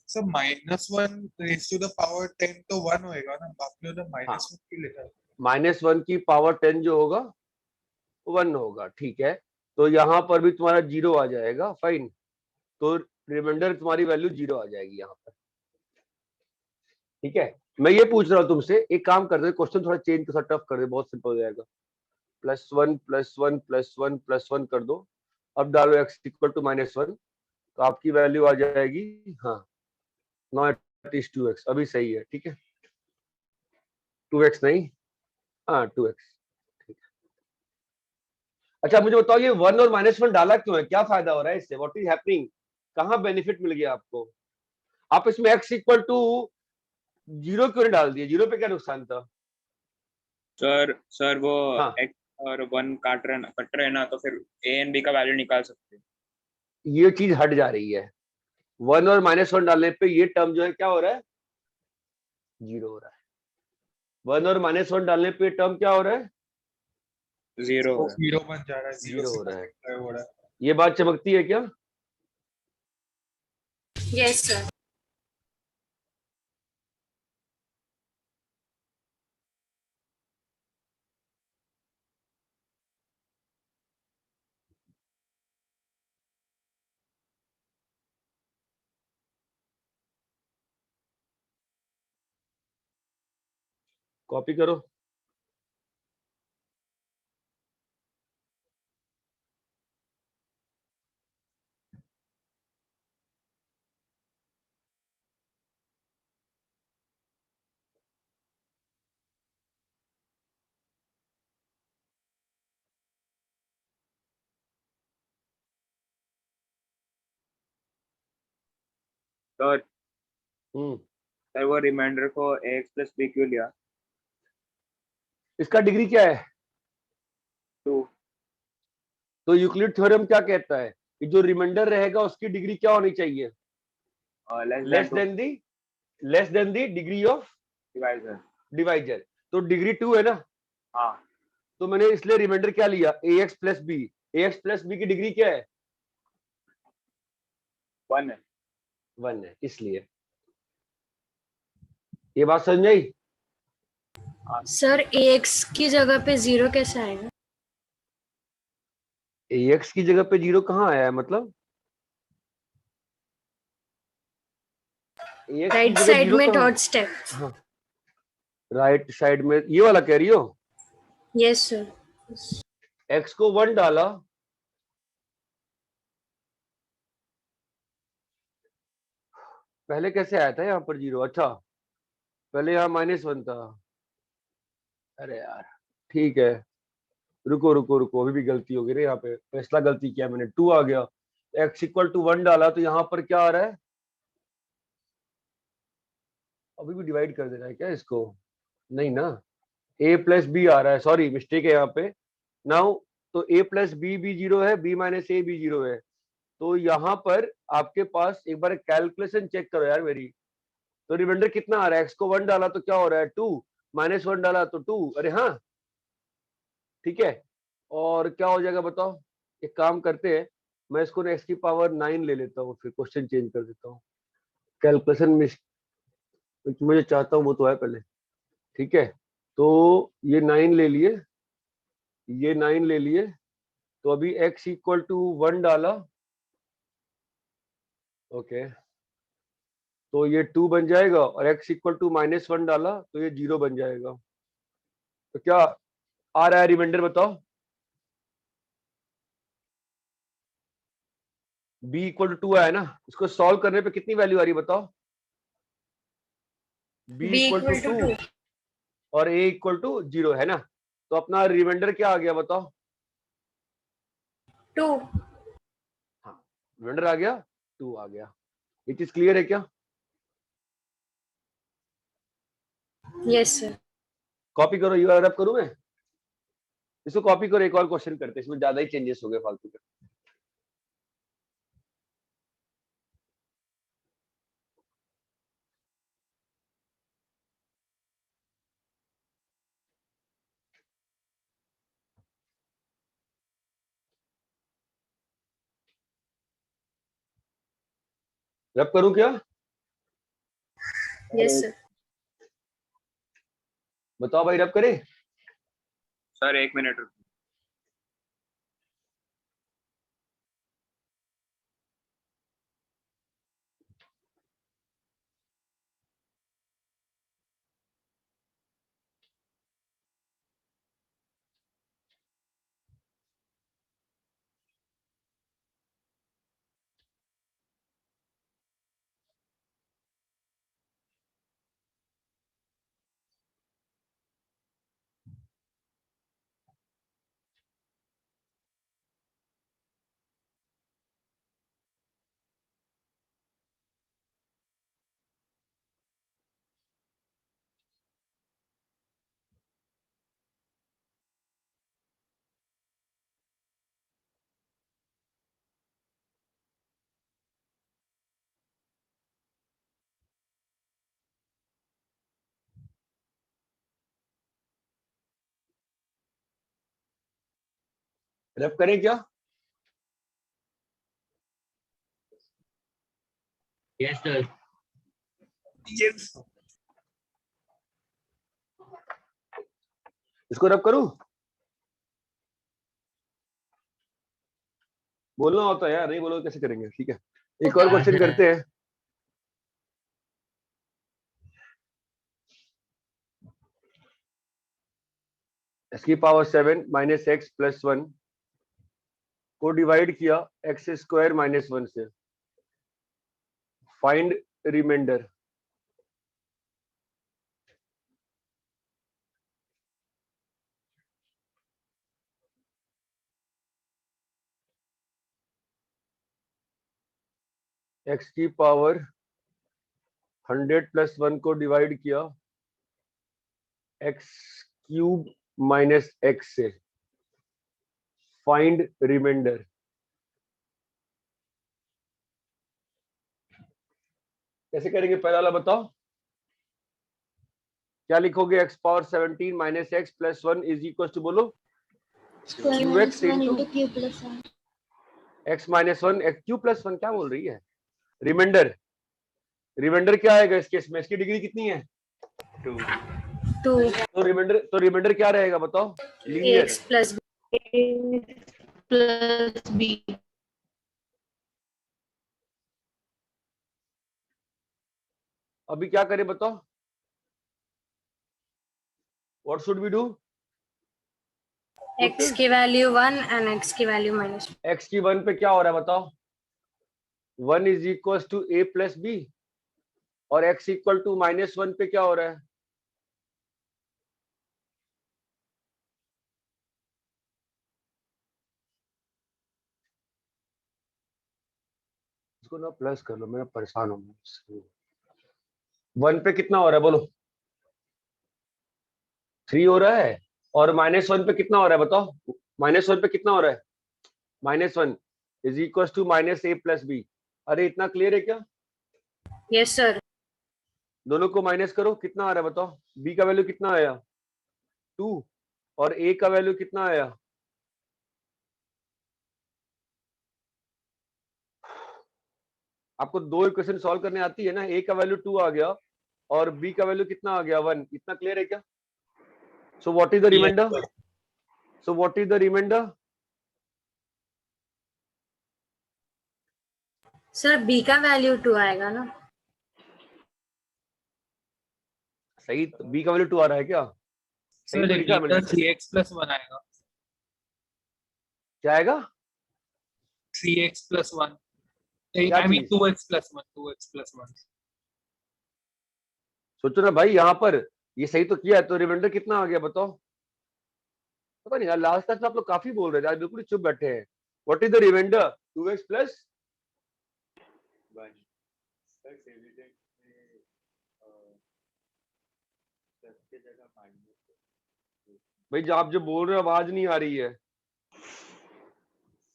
Sir -1 raise to the power 10 तो 1 होएगा ना, आपने उधर -1 क्यों लिखा है? -1 की पावर 10 जो होगा 1 होगा, ठीक है। तो यहाँ पर भी तुम्हारा 0 आ जाएगा, फाइन। तो रिमाइंडर तुम्हारी वैल्यू 0 आ जाएगी यहाँ पर, ठीक है। मैं ये पूछ रहा हूँ तुमसे, एक काम कर दे, क्वेश्चन थोड़ा चेंज कर, टफ कर दे, बहुत सिंपल हो जाएगा। +1 +1 +1 +1 कर दो, अब डालो x इक्वल टू -1, तो आपकी वैल्यू आ जाएगी, हाँ, नॉट इज 2x, अभी सही है, ठीक है। 2x नहीं, हाँ 2x, ठीक है। अच्छा मुझे बताओ, ये 1 और -1 डाला क्यों है? क्या फायदा हो रहा है इससे? What is happening? कहाँ बेनिफिट मिल गया आपको? आप इसमें x इक्वल टू 0 क्यों नहीं डाल दिए? 0 पे क्या नुकसान था? सर वो हाँ, x और 1 कट रहे ना, तो फिर a एंड b का वैल्यू निकाल सकते हैं। ये चीज हट जा रही है। 1 और -1 डालने पे ये टर्म जो है क्या हो रहा है? 0 हो रहा है। 1 और -1 डालने पे टर्म क्या हो रहा है? 0 वो 0 बन जा रहा है, 0 0 से हो रहा है। मल्टीप्लाई हो रहा है। ये बात चमकती है क्या? Yes, sir. कॉपी करो। सर हम्म, सर वो रिमाइंडर को ax प्लस b क्यों लिया? इसका डिग्री क्या है? 2। तो यूक्लिड थ्योरम क्या कहता है कि जो रिमाइंडर रहेगा उसकी डिग्री क्या होनी चाहिए? Less than the degree of divisor. Divisor. तो डिग्री 2 है ना, हाँ, तो मैंने इसलिए रिमाइंडर क्या लिया? ax plus B. ax plus B की डिग्री क्या है? 1 है। 1 है, इसलिए। ये बात समझ आई? सर ax की जगह पे 0 कैसे आएगा? ax की जगह पे 0 कहाँ आया है मतलब? ax की राइट जगह साइड 0 में कहाँ? Dot step. हाँ, राइट साइड में ये वाला कह रही हो? Yes sir. x को 1 डाला, पहले कैसे आया था यहाँ पर 0? अच्छा, पहले यहाँ -1 था। अरे यार, ठीक है, रुको रुको रुको, अभी भी गलती हो गई ना यहाँ पे, फैसला गलती किया मैंने, 2 आ गया। x इक्वल टू 1 डाला, तो यहाँ पर क्या आ रहा है? अभी भी डिवाइड कर देना है क्या इसको? नहीं ना, a प्लस बी आ रहा है, सॉरी मिस्टेक है यहाँ पे। नाउ तो a प्लस बी भी 0 है, b माइनस ए भी 0 है। तो यहाँ पर आपके पास एक बार कैलकुलेशन चेक करो यार मेरी। तो रिमाइंडर कितना आ रहा है? x को 1 डाला तो क्या हो रहा है? 2, -1 डाला तो 2। अरे हाँ, ठीक है। और क्या हो जाएगा बताओ? एक काम करते हैं, मैं इसको x की पावर 9 ले लेता हूँ, फिर क्वेश्चन चेंज कर देता हूँ। कैलकुलेशन में मुझे चाहता हूँ वो तो है पहले, ठीक है। तो ये 9 ले लिए, ये 9 ले लिए, तो अभी x इक्वल टू 1 डाला, ओके। तो ये 2 बन जाएगा और x इक्वल टू -1 डाला तो ये 0 बन जाएगा। तो क्या आ रहा है रिमाइंडर बताओ? b इक्वल टू 2 आया ना, इसको सॉल्व करने पे कितनी वैल्यू आ रही है बताओ? b B equal equal to to 2 और a इक्वल टू 0 है ना, तो अपना रिमाइंडर क्या आ गया बताओ? 2. रिमाइंडर आ गया 2 आ गया। ये चीज क्लियर है क्या? Yes, sir. कॉपी करो, यू रब करूं मैं? इसको कॉपी करो, एक और क्वेश्चन करते हैं, इसमें ज्यादा ही चेंजेस हो गए फालतू के। रब करूं क्या? Yes, sir. बताओ भाई, रब करे? सर 1 मिनट रुको। रब करें क्या? Yes sir. इसको रब करूं? बोलना होता है यार, नहीं बोलो कैसे करेंगे? ठीक है, एक और क्वेश्चन करते हैं। इसकी पावर 7 माइनस एक्स प्लस 1 को डिवाइड किया एक्स स्क्वायर माइनस 1 से, फाइंड रिमाइंडर। एक्स की पावर 100 प्लस 1 को डिवाइड किया एक्स क्यूब माइनस एक्स से, फाइंड रिमाइंडर। कैसे करेंगे पहला वाला बताओ? क्या लिखोगे? X power 17 minus x plus 1 is equal to, बोलो, q x into x minus 1 x q plus 1। क्या बोल रही है? रिमाइंडर, रिमाइंडर क्या आएगा इस केस में? इसकी डिग्री कितनी है? 2. तो रिमाइंडर क्या रहेगा बताओ? लीनियर। Ax plus B. अभी क्या करें बताओ? What should we do? X की वैल्यू 1 and X की वैल्यू -1. एक्स की 1 पे क्या हो रहा है बताओ? 1 is equal to a plus B, और x इक्वल टू -1 पे क्या हो रहा है? इसको ना प्लस कर लो, मैं परेशान हूँ। 1 पे कितना हो रहा है बोलो? 3 हो रहा है, और -1 पे कितना हो रहा है बताओ? -1 पे कितना हो रहा है? -1 is equal to minus a plus B. अरे इतना क्लियर है क्या? Yes, sir. दोनों को माइनस करो, कितना आ रहा है बताओ? b का वैल्यू कितना आया? 2, और a का वैल्यू कितना आया? आपको दो इक्वेशन सॉल्व करने आती है ना? a का वैल्यू 2 आ गया और b का वैल्यू कितना आ गया? 1। इतना क्लियर है क्या? So what is the remainder? So what is the remainder? Sir B का वैल्यू 2 आएगा ना? सही, b का वैल्यू 2 आ रहा है क्या? सही सर तो लिखा है मैंने। 3x+1 आएगा। क्या आएगा? 3x+1 क्या आई मीन चीज? 2x+1 सोचो ना भाई, यहाँ पर ये सही तो किया है, तो रिमाइंडर कितना आ गया बताओ? पता नहीं यार, लास्ट तक आप लोग काफी बोल रहे थे, आज बिल्कुल ही चुप बैठे हैं। What is the remainder? 2x plus 1 sir dividend में प्लस की जगह माइनस। भाई जो आप जो बोल रहे हो आवाज नहीं आ रही है।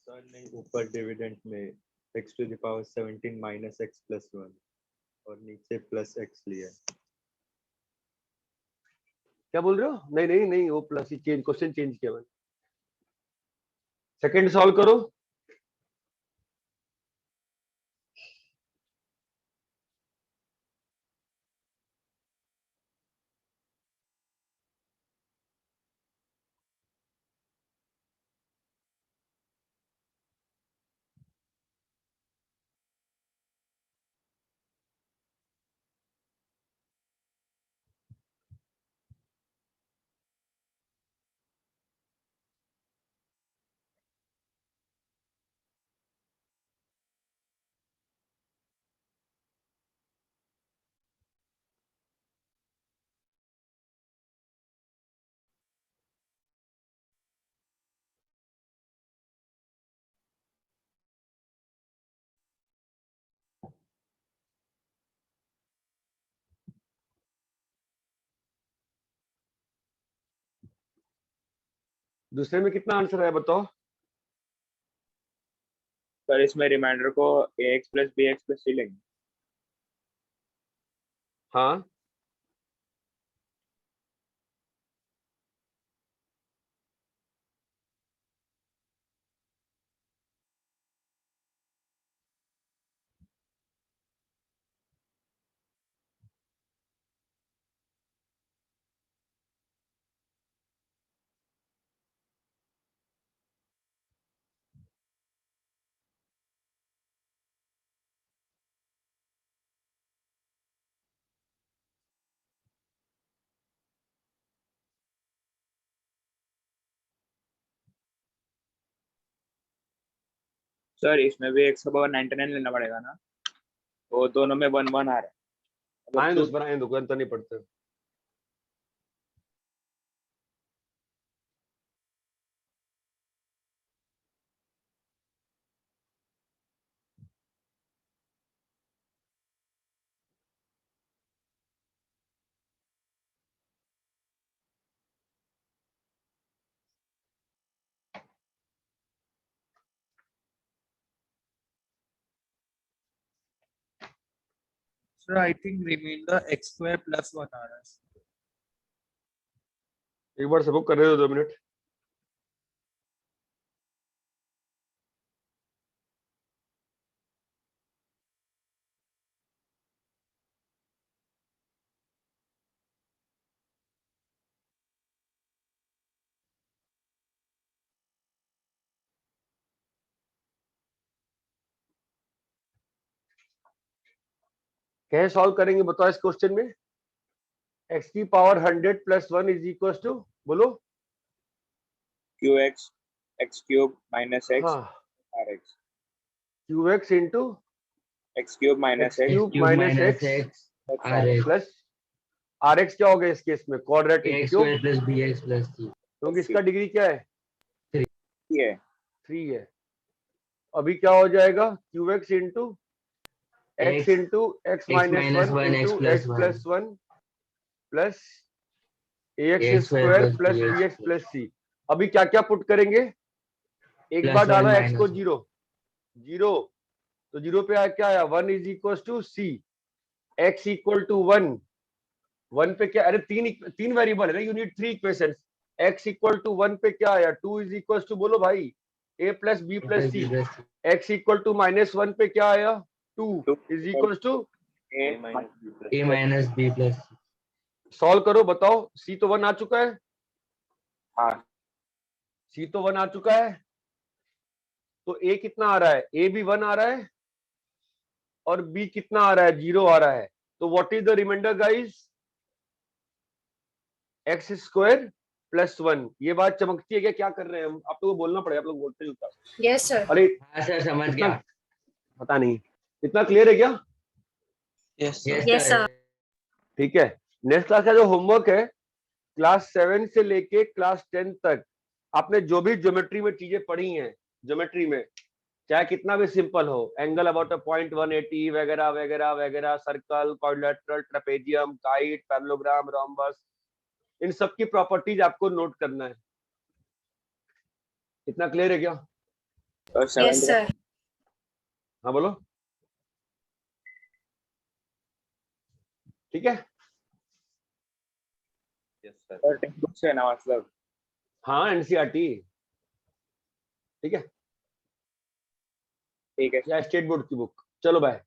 सर नहीं, ऊपर डिविडेंड में x⁻17 माइनस x+1 और नीचे प्लस x लिया। क्या बोल रहे हो? नहीं नहीं नहीं, वो प्लस ही चेंज, क्वेश्चन चेंज किया मैंने। सेकंड सॉल्व करो। दूसरे में कितना आंसर है बताओ? सर इसमें रिमाइंडर को ax+bx+c लेंगे। हाँ, सर इसमें भी x⁻99 लेना पड़ेगा ना, वो दोनों में 1 1 आ रहा है। आए मतलब दो बनाए दो, कोई अंतर नहीं पड़ता। Sir I think remainder x² + 1 आ रहा है। एक बार सबको कर रहे हो 2 मिनट। कैसे सॉल्व करेंगे बताओ इस क्वेश्चन में? x⁻100 + 1 = बोलो। qx x³ - x हाँ, rx qx into x³ - x x³ minus x x rx plus rx क्या हो गया इस केस में? क्वाड्रेटिक। ax क्यों? square plus bx plus c क्योंकि इसका डिग्री क्या है? ये 3 है। अभी क्या हो जाएगा? qx into x into x x minus minus 1 1 x into plus x 1 plus 1 plus ax ax square square plus plus bx bx plus plus c। अभी क्या क्या पुट करेंगे? एक plus बार 1 डाला x को minus 0 0, तो 0 पे आया क्या आया? 1 = c। x = 1 1 पे क्या? अरे तीन वेरिएबल है ना, यू नीड 3 इक्वेशंस। x = 1 पे क्या आया? 2 = बोलो भाई a plus b plus plus c। b plus c x -1 पे क्या आया? 2 = a a minus b plus a minus b plus c solve करो बताओ। c तो 1 आ चुका है, हाँ c तो 1 आ चुका है, तो a कितना आ रहा है? a भी 1 आ रहा है और b कितना आ रहा है? 0 आ रहा है। तो what is the remainder guys? X square plus 1। ये बात चमकती है क्या? क्या कर रहे हैं हम? आप लोगों को बोलना पड़ेगा, आप लोग बोलते नहीं होता। Yes sir. अरे हाँ सर समझ इतना गया। पता नहीं, इतना क्लियर है क्या? Yes yes Yes, sir. ठीक है। नेक्स्ट क्लास का जो होमवर्क है, क्लास 7 से लेके क्लास 10 तक आपने जो भी ज्योमेट्री में चीजें पढ़ी हैं, ज्योमेट्री में चाहे कितना भी सिंपल हो, एंगल अबाउट अ पॉइंट 180 वगैरह वगैरह वगैरह, circle, quadrilateral, trapezium, kite, parallelogram, rhombus, इन सब की प्रॉपर्टीज आपको नोट करना है। इतना क्लियर है क्या? और यस 7th का सर। हाँ बोलो। ठीक है। Yes sir. और टेक्स्ट बुक से है ना मतलब? हाँ एनसीईआरटी। ठीक है, ठीक है। या स्टेट बोर्ड की बुक। चलो बाय।